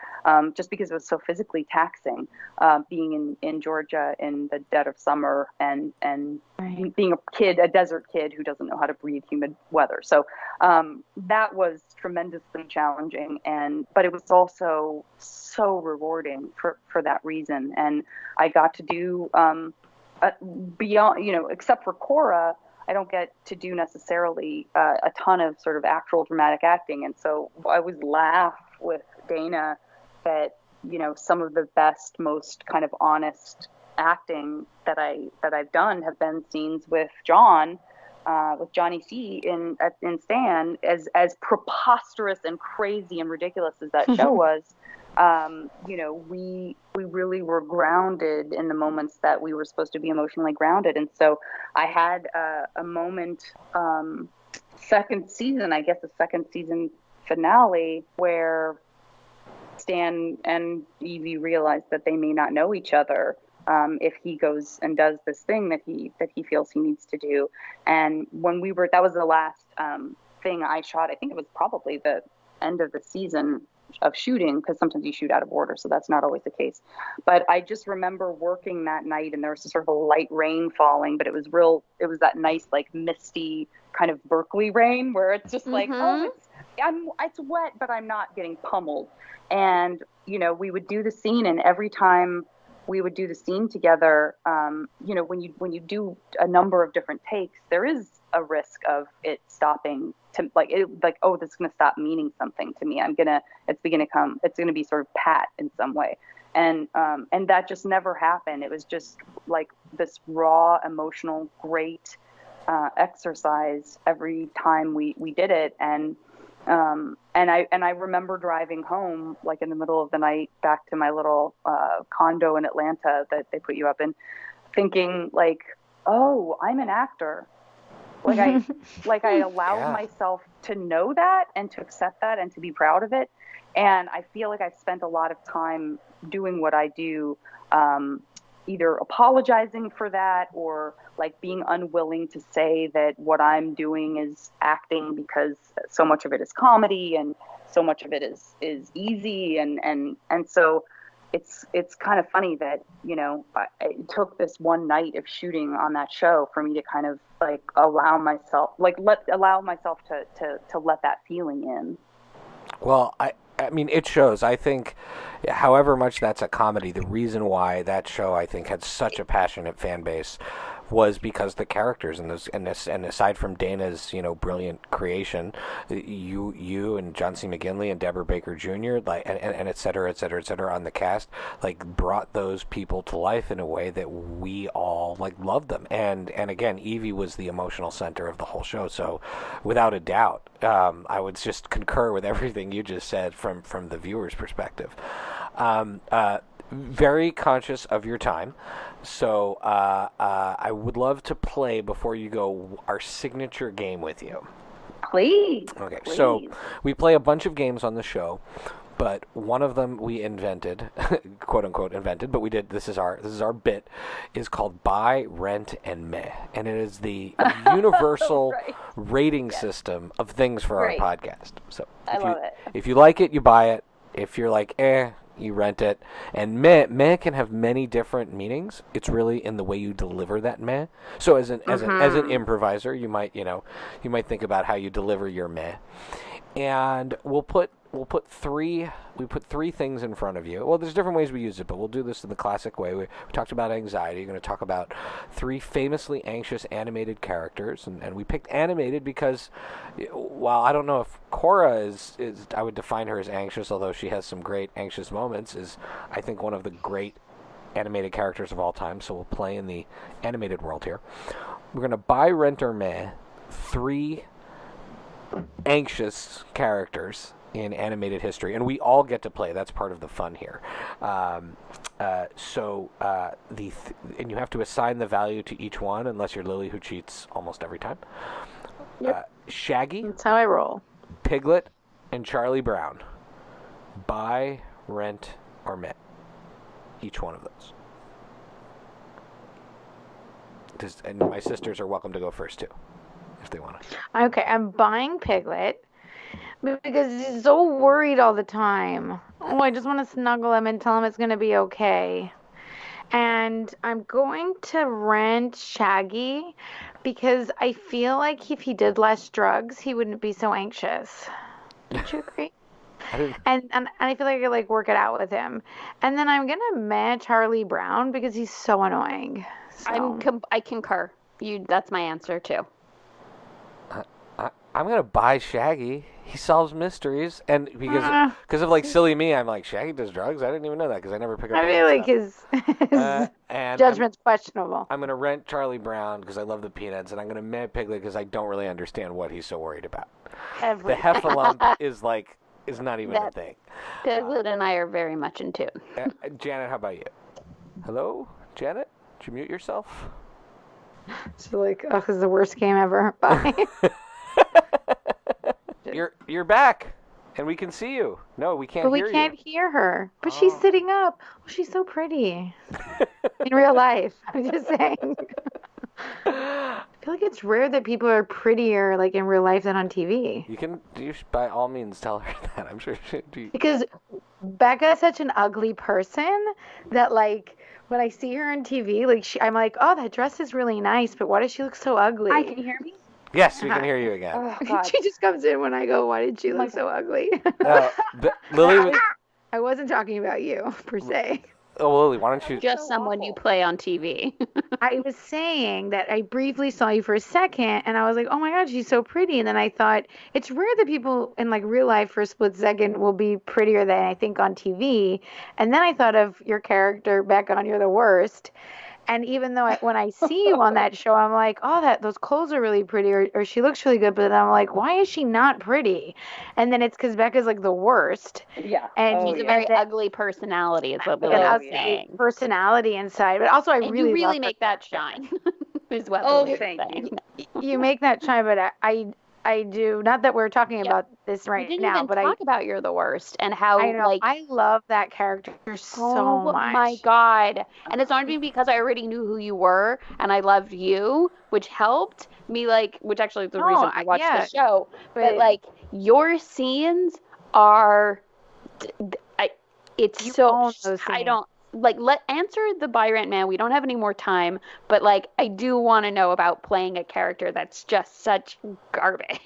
just because it was so physically taxing, being in Georgia in the dead of summer and Right. being a desert kid who doesn't know how to breathe humid weather. So that was tremendously challenging, but it was also so rewarding for that reason. And I got to do beyond, except for Korra, I don't get to do necessarily a ton of sort of actual dramatic acting. And so I always laugh with Dana that, some of the best, most kind of honest acting that I've done have been scenes with Johnny C in Stan, as preposterous and crazy and ridiculous as that show was. We really were grounded in the moments that we were supposed to be emotionally grounded. And so I had a moment, second season finale, where Stan and Evie realized that they may not know each other if he goes and does this thing that he feels he needs to do. And when that was the last thing I shot. I think it was probably the end of the season of shooting, because sometimes you shoot out of order, so that's not always the case. But I just remember working that night, and there was sort of a light rain falling, but it was that nice, like, misty kind of Berkeley rain where it's just like, it's wet, but I'm not getting pummeled. And we would do the scene, and every time we would do the scene together, when you do a number of different takes, there is a risk of it stopping to oh, this is going to stop meaning something to me. It's going to be sort of pat in some way. And that just never happened. It was just like this raw, emotional, great exercise every time we did it. And I remember driving home, like in the middle of the night, back to my little condo in Atlanta that they put you up in, thinking like, oh, I'm an actor. Like I allowed myself to know that and to accept that and to be proud of it. And I feel like I've spent a lot of time doing what I do, either apologizing for that or like being unwilling to say that what I'm doing is acting, because so much of it is comedy and so much of it is easy. And so it's kind of funny that, it took this one night of shooting on that show for me to kind of like allow myself to let that feeling in. Well, I mean, it shows. I think, however much that's a comedy, the reason why that show, I think, had such a passionate fan base was because the characters in this, and aside from Dana's, brilliant creation, you and John C. McGinley and Deborah Baker Jr., like, and et cetera, et cetera, et cetera, on the cast, like, brought those people to life in a way that we all, like, loved them. And again, Evie was the emotional center of the whole show. So without a doubt, I would just concur with everything you just said from the viewer's perspective. Very conscious of your time, so I would love to play, before you go, our signature game with you. Please. Okay, please. So we play a bunch of games on the show, but one of them we invented, quote unquote invented, but we did. This is our bit, is called Buy, Rent, and Meh, and it is the universal rating system of things for our podcast. So I love it. If you like it, you buy it. If you're like, you rent it. And meh can have many different meanings. It's really in the way you deliver that meh. So as an improviser, you might think about how you deliver your meh. And we'll put three things in front of you. Well, there's different ways we use it, but we'll do this in the classic way. We talked about anxiety. You're going to talk about three famously anxious animated characters, and we picked animated because, while I don't know if Korra is I would define her as anxious, although she has some great anxious moments, is I think one of the great animated characters of all time. So we'll play in the animated world here. We're going to buy, rent, or meh three anxious characters in animated history, and we all get to play. That's part of the fun here. And you have to assign the value to each one, unless you're Lily, who cheats almost every time. Yep. Shaggy, That's how I roll. Piglet, and Charlie Brown. Buy, rent, or meh each one of those. And my sisters are welcome to go first too. if they want to. Okay, I'm buying Piglet because he's so worried all the time. Oh, I just want to snuggle him and tell him it's going to be okay. And I'm going to rent Shaggy because I feel like if he did less drugs, he wouldn't be so anxious. Don't you agree? And I feel like I could like work it out with him. And then I'm gonna meh Charlie Brown because he's so annoying. So. I concur. That's my answer too. I'm gonna buy Shaggy. He solves mysteries, and because of like silly me, I'm like, Shaggy does drugs. I didn't even know that because I never pick up. I feel like his judgment's questionable. I'm gonna rent Charlie Brown because I love the Peanuts, and I'm gonna meh Piglet because I don't really understand what he's so worried about. The Heffalump is not even a thing. Piglet and I are very much in tune. Janet, how about you? Hello, Janet? Did you mute yourself? She's like, oh, this is the worst game ever. Bye. You're back, and we can see you. No, we can't hear you. But we can't hear her. But she's sitting up. Oh, she's so pretty. In real life. I'm just saying. I feel like it's rare that people are prettier like in real life than on TV. You should by all means tell her that. I'm sure she. Because Becca's such an ugly person that like when I see her on TV, like I'm like, oh, that dress is really nice, but why does she look so ugly? Hi, can you hear me? Yes, we can hear you again. Oh, she just comes in when I go, why did she look so ugly? Lily, I wasn't talking about you per se. Oh, Lily, why don't you... Just someone you play on TV. I was saying that I briefly saw you for a second, and I was like, oh my God, she's so pretty. And then I thought, it's rare that people in like real life for a split second will be prettier than I think on TV. And then I thought of your character, Becca, on You're the Worst. And even though when I see you on that show, I'm like, oh, those clothes are really pretty, or she looks really good. But then I'm like, why is she not pretty? And then it's because Becca's like the worst. Yeah. And she's a very ugly personality, is what Billy was saying. Personality inside. But also, you really make that shine, is what Billy was saying. You make that shine, but I do. Not that we're talking about this right now, but I talk about You're the Worst and how I love that character so much. Oh my God! And it's not even because I already knew who you were and I loved you, which helped me which actually is the reason I watched the show. But like your scenes are, it's so I don't. Answer the Buy Rent Man. We don't have any more time, but I do want to know about playing a character that's just such garbage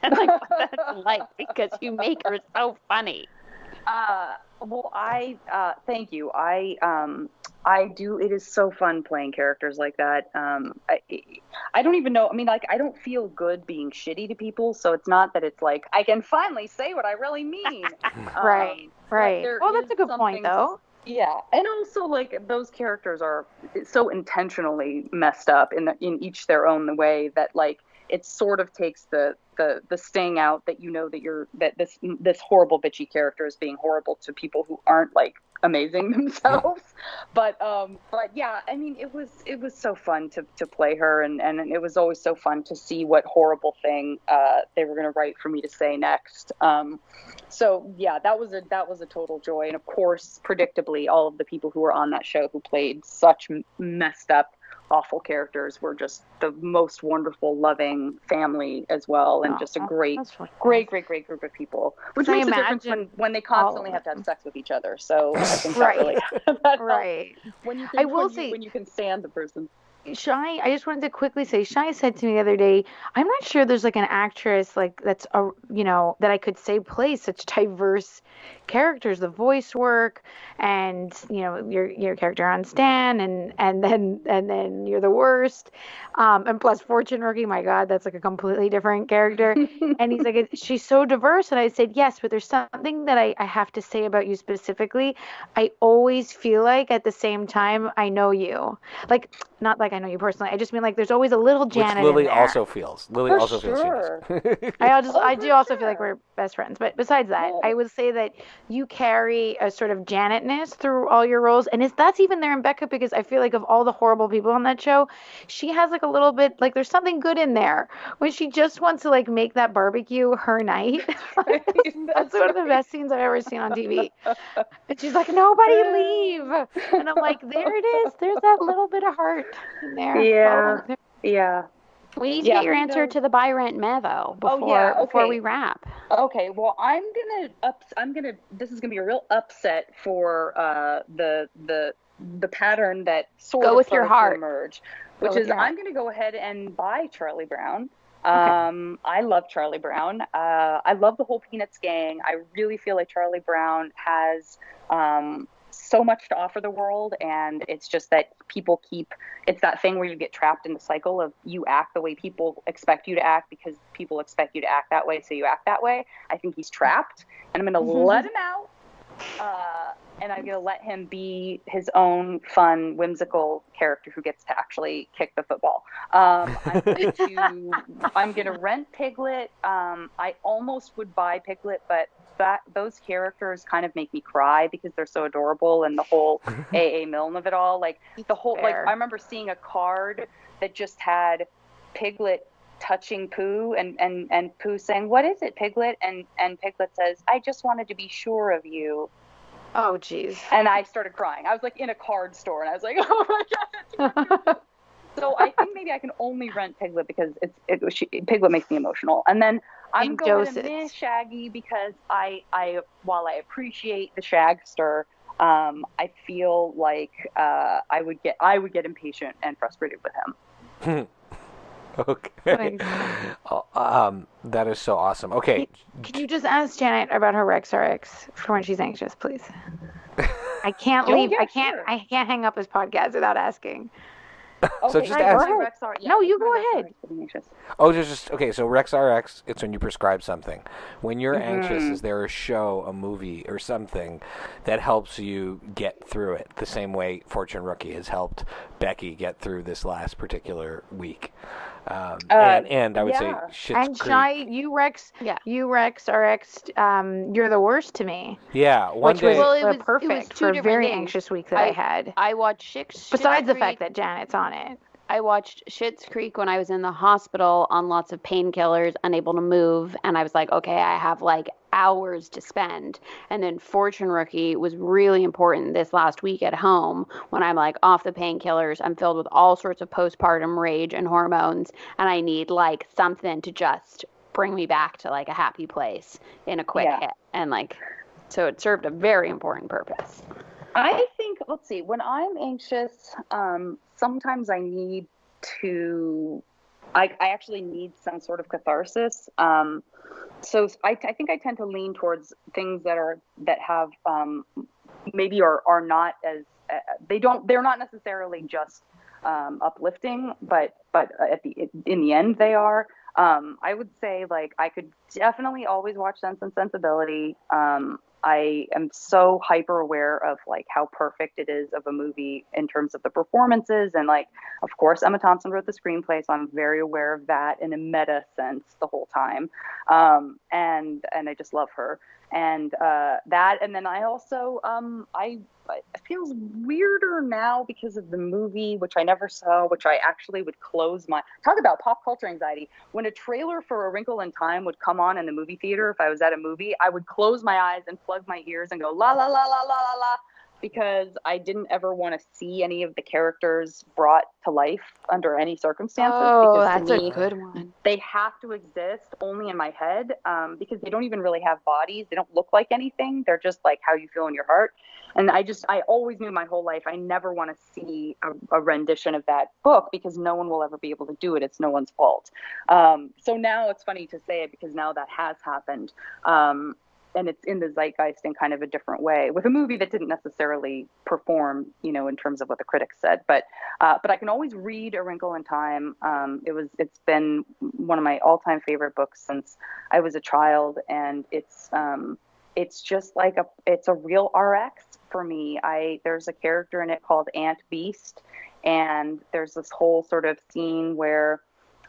and what that's like because you make her so funny. Well, thank you. I do. It is so fun playing characters like that. I don't even know. I mean, I don't feel good being shitty to people, so it's not that it's like I can finally say what I really mean. Right. Well, that's a good point, though. Yeah, and also those characters are so intentionally messed up in each their own way that it sort of takes the sting out that that this horrible bitchy character is being horrible to people who aren't amazing themselves. But yeah, I mean it was so fun to play her and it was always so fun to see what horrible thing they were going to write for me to say next. So yeah, that was a total joy. And of course, predictably, all of the people who were on that show who played such messed up, awful characters were just the most wonderful, loving family as well, and just a great group of people. Which makes a difference when they constantly have to have sex with each other. So I think that really right. When you can stand the person. Shai, I just wanted to quickly say, Shai said to me the other day, I'm not sure there's an actress that's that I could say plays such diverse characters, the voice work, and your character on Stan, and then You're the Worst, and plus Fortune Rookie. My God, that's a completely different character. And he's like, she's so diverse, and I said yes, but there's something that I have to say about you specifically. I always feel like at the same time I know you, not I know you personally. I just mean there's always a little Janet. Which Lily in there. also feels. Lily For also sure. feels she does. I do also feel like we're best friends. But besides that, I would say that you carry a sort of Janetness through all your roles, and that's even there in Becca because I feel like of all the horrible people on that show, she has a little bit there's something good in there when she just wants to make that barbecue her night. That's one of the best scenes I've ever seen on TV. And she's like, nobody leave, and I'm like, there it is. There's that little bit of heart in there. Yeah. We need to get your answer to the buy rent meh though before we wrap. Okay, well this is gonna be a real upset for the pattern that sort go of with started your heart. to emerge, which is I'm gonna go ahead and buy Charlie Brown. I love Charlie Brown. I love the whole Peanuts gang. I really feel like Charlie Brown has so much to offer the world, and it's just that it's that thing where you get trapped in the cycle of you act the way people expect you to act because people expect you to act that way, so you act that way. I think he's trapped, and I'm going to let him out, and I'm going to let him be his own fun, whimsical character who gets to actually kick the football. I'm going to rent Piglet. I almost would buy Piglet, but those characters kind of make me cry because they're so adorable, and the whole A.A. Milne of it all. Like the whole, like I remember seeing a card that just had Piglet touching Pooh and Pooh saying, "What is it, Piglet?" And Piglet says, "I just wanted to be sure of you." Oh, jeez. And I started crying. I was like in a card store, and I was like, "Oh my god!" So I think maybe I can only rent Piglet because Piglet makes me emotional. And then I'm going to miss Shaggy because while I appreciate the Shagster, I feel like I would get impatient and frustrated with him. Okay. That is so awesome. Okay. Can you just ask Janet about her Rex RX for when she's anxious, please? I can't leave. Yeah, I can't hang up this podcast without asking. So just ask. No, you go ahead. Oh, just okay. So Rex RX, it's when you prescribe something. When you're anxious, is there a show, a movie, or something that helps you get through it? The same way Fortune Rookie has helped Becky get through this last particular week. And I would say Schitt's Creek. Shy, you Rex RX, you're the worst to me. Yeah, it was perfect for a very anxious week that I had. I watched Besides the fact that Janet's on it. I watched Schitt's Creek when I was in the hospital on lots of painkillers, unable to move, and I was like, okay, I have like hours to spend. And then Fortune Rookie was really important this last week at home when I'm like off the painkillers. I'm filled with all sorts of postpartum rage and hormones, and I need like something to just bring me back to like a happy place in a quick hit. And like, so it served a very important purpose. I think, let's see, when I'm anxious, sometimes I need I actually need some sort of catharsis. So I think I tend to lean towards things that have maybe are not as they're not necessarily just uplifting, but in the end they are. I would say like I could definitely always watch Sense and Sensibility. I am so hyper aware of like how perfect it is of a movie in terms of the performances, and like of course Emma Thompson wrote the screenplay, so I'm very aware of that in a meta sense the whole time, and I just love her, and that, and then I also it feels weirder now because of the movie, which I never saw, which I actually would close my... Talk about pop culture anxiety. When a trailer for A Wrinkle in Time would come on in the movie theater, if I was at a movie, I would close my eyes and plug my ears and go, la, la, la, la, la, la, la, because I didn't ever want to see any of the characters brought to life under any circumstances. Oh, because that's a good one. They have to exist only in my head, because they don't even really have bodies. They don't look like anything. They're just like how you feel in your heart. And I always knew my whole life I never want to see a rendition of that book because no one will ever be able to do it. It's no one's fault. So now it's funny to say it because now that has happened. And it's in the zeitgeist in kind of a different way with a movie that didn't necessarily perform, in terms of what the critics said. But I can always read A Wrinkle in Time. It's been one of my all-time favorite books since I was a child, and it's just like it's a real RX for me. There's a character in it called Aunt Beast, and there's this whole sort of scene where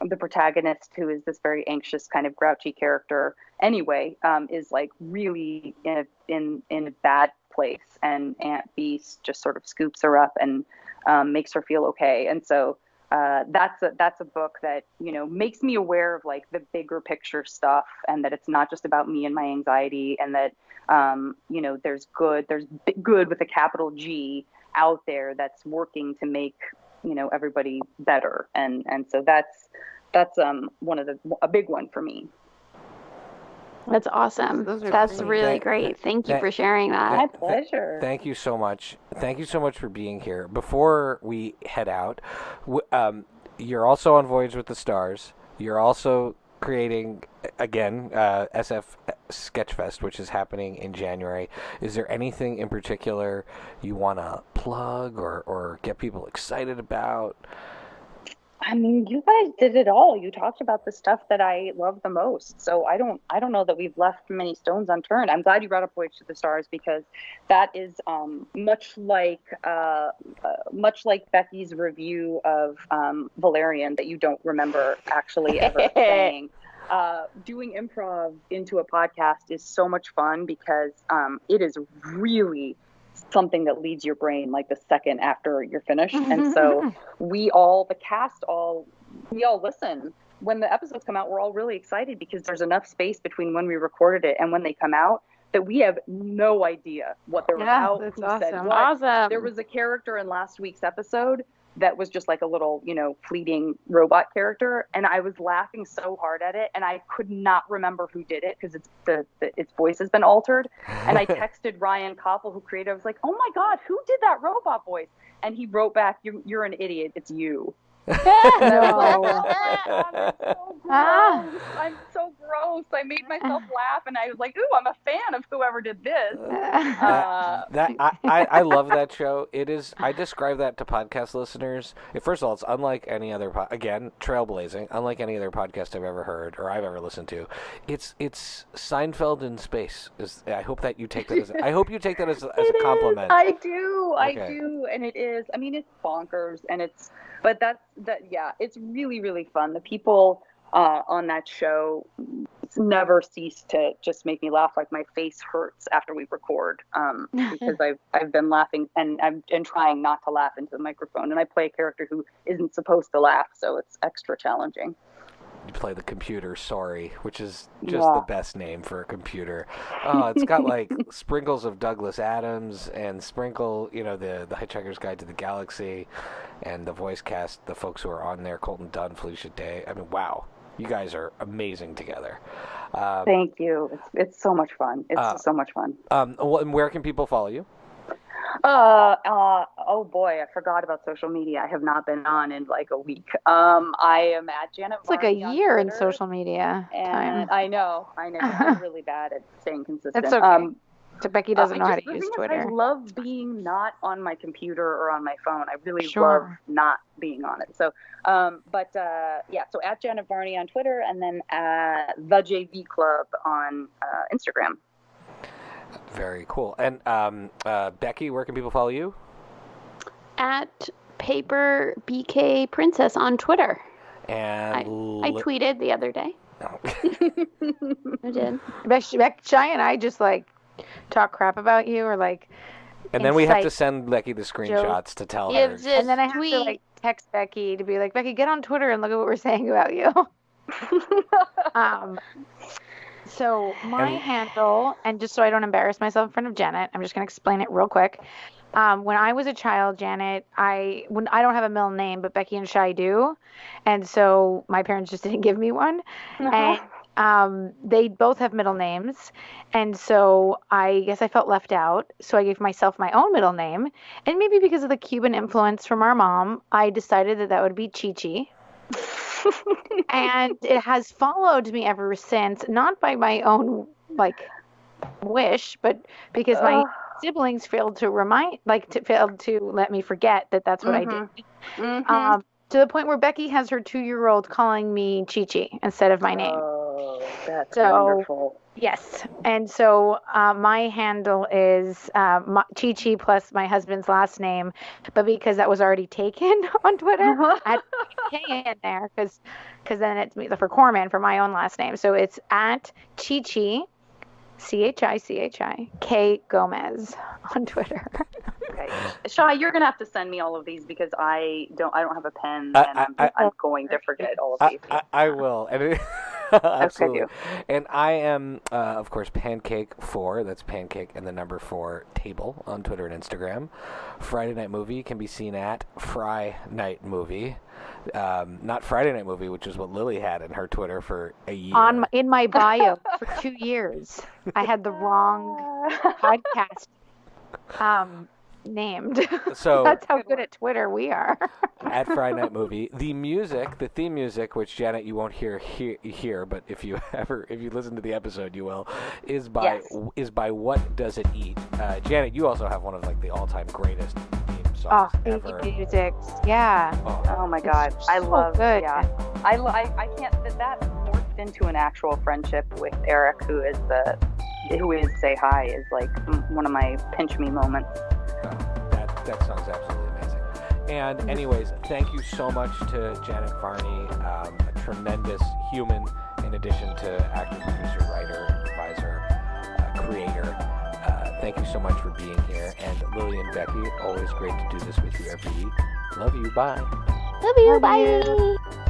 the protagonist, who is this very anxious kind of grouchy character anyway, is like really in a bad place, and Aunt Beast just sort of scoops her up and makes her feel okay. And so that's a book that makes me aware of like the bigger picture stuff, and that it's not just about me and my anxiety, and that there's good with a capital G out there that's working to make everybody better, and so that's a big one for me. That's awesome. That's really great. Thank you for sharing that. My pleasure. Thank you so much. Thank you so much for being here. Before we head out, you're also on Voyage with the Stars. You're also creating, again, SF Sketchfest, which is happening in January. Is there anything in particular you want to plug or get people excited about? I mean, you guys did it all. You talked about the stuff that I love the most. So I don't know that we've left many stones unturned. I'm glad you brought up Voyage to the Stars, because that is much like Becky's review of Valerian that you don't remember actually ever saying. Doing improv into a podcast is so much fun, because it is really something that leaves your brain like the second after you're finished. And so we all listen. When the episodes come out, we're all really excited, because there's enough space between when we recorded it and when they come out that we have no idea what they're about. That's who awesome. said what. Awesome. There was a character in last week's episode that was just like a little, fleeting robot character, and I was laughing so hard at it, and I could not remember who did it, because its voice has been altered. And I texted Ryan Koppel, who created it. I was like, "Oh my God, who did that robot voice?" And he wrote back, "You're an idiot. It's you." And I was like, "Oh my God, I'm so gross. I made myself laugh, and I was like, ooh, I'm a fan of whoever did this." I love that show. It is. I describe that to podcast listeners. First of all, it's unlike any other. Again, trailblazing. Unlike any other podcast I've ever heard or I've ever listened to. It's Seinfeld in space. I hope that you take that as. I hope you take that as a compliment. I do. Okay. I do, and it is. I mean, it's bonkers, and it's. But it's really, really fun. The people on that show never cease to just make me laugh. Like, my face hurts after we record, because I've been laughing, and I'm trying not to laugh into the microphone. And I play a character who isn't supposed to laugh, so it's extra challenging. You play the computer, sorry, which is just the best name for a computer. It's got like sprinkles of Douglas Adams and sprinkle, the Hitchhiker's Guide to the Galaxy, and the voice cast, the folks who are on there, Colton Dunn, Felicia Day. I mean, wow, you guys are amazing together. Thank you. It's so much fun. It's so much fun. And where can people follow you? Oh boy, I forgot about social media. I have not been on in like a week. I am at Janet It's like Varney a year on in social media and time. I know. I'm really bad at staying consistent. It's okay. So Becky doesn't know how to use Twitter. I love being not on my computer or on my phone. I really Sure. love not being on it. So, so at Janet Varney on Twitter, and then the JV Club on Instagram. Very cool. And Becky, where can people follow you? At Paper BK Princess on Twitter. And I tweeted the other day. No. I did. Becky and I just like talk crap about you, or like. And then we have to send Becky the screenshots to tell her. And then I have to like text Becky to be like, Becky, get on Twitter and look at what we're saying about you. So my handle, and just so I don't embarrass myself in front of Janet, I'm just going to explain it real quick. When I was a child, Janet, I don't have a middle name, but Becky and Shai do. And so my parents just didn't give me one. And they both have middle names. And so I guess I felt left out. So I gave myself my own middle name. And maybe because of the Cuban influence from our mom, I decided that would be Chi-Chi. And it has followed me ever since, not by my own wish, but because my siblings failed to let me forget that that's what I did. To the point where Becky has her 2-year-old calling me Chi-Chi instead of my name. Oh, that's wonderful. Yes. And so my handle is Chi-Chi plus my husband's last name. But because that was already taken on Twitter, I had to K in there because then it's for Corman for my own last name. So it's at Chi-Chi, Chichi K Gomez on Twitter. Okay. Shai, you're going to have to send me all of these, because I don't have a pen, and I'm going to forget all of these. I will. And Absolutely. I do. And I am, of course, Pancake4. That's Pancake and the number 4 table on Twitter and Instagram. Friday Night Movie can be seen at Fry Night Movie. Not Friday Night Movie, which is what Lily had in her Twitter for a year. In my bio for 2 years, I had the wrong podcast named. So that's how good at Twitter we are. At Friday Night Movie, the theme music, which Janet you won't hear here, but if you listen to the episode, you will, is by What Does It Eat? Janet, you also have one of like the all-time greatest theme songs ever. Music, yeah. Oh my God, I love. Good. Yeah, I can't. That morphed into an actual friendship with Eric, who is Say Hi, is like one of my pinch me moments. That sounds absolutely amazing. And anyways, thank you so much to Janet Varney, a tremendous human in addition to actor, producer, writer, advisor, creator. Thank you so much for being here. And Lily and Becky, always great to do this with you every week. Love you. Bye. Love you. Bye.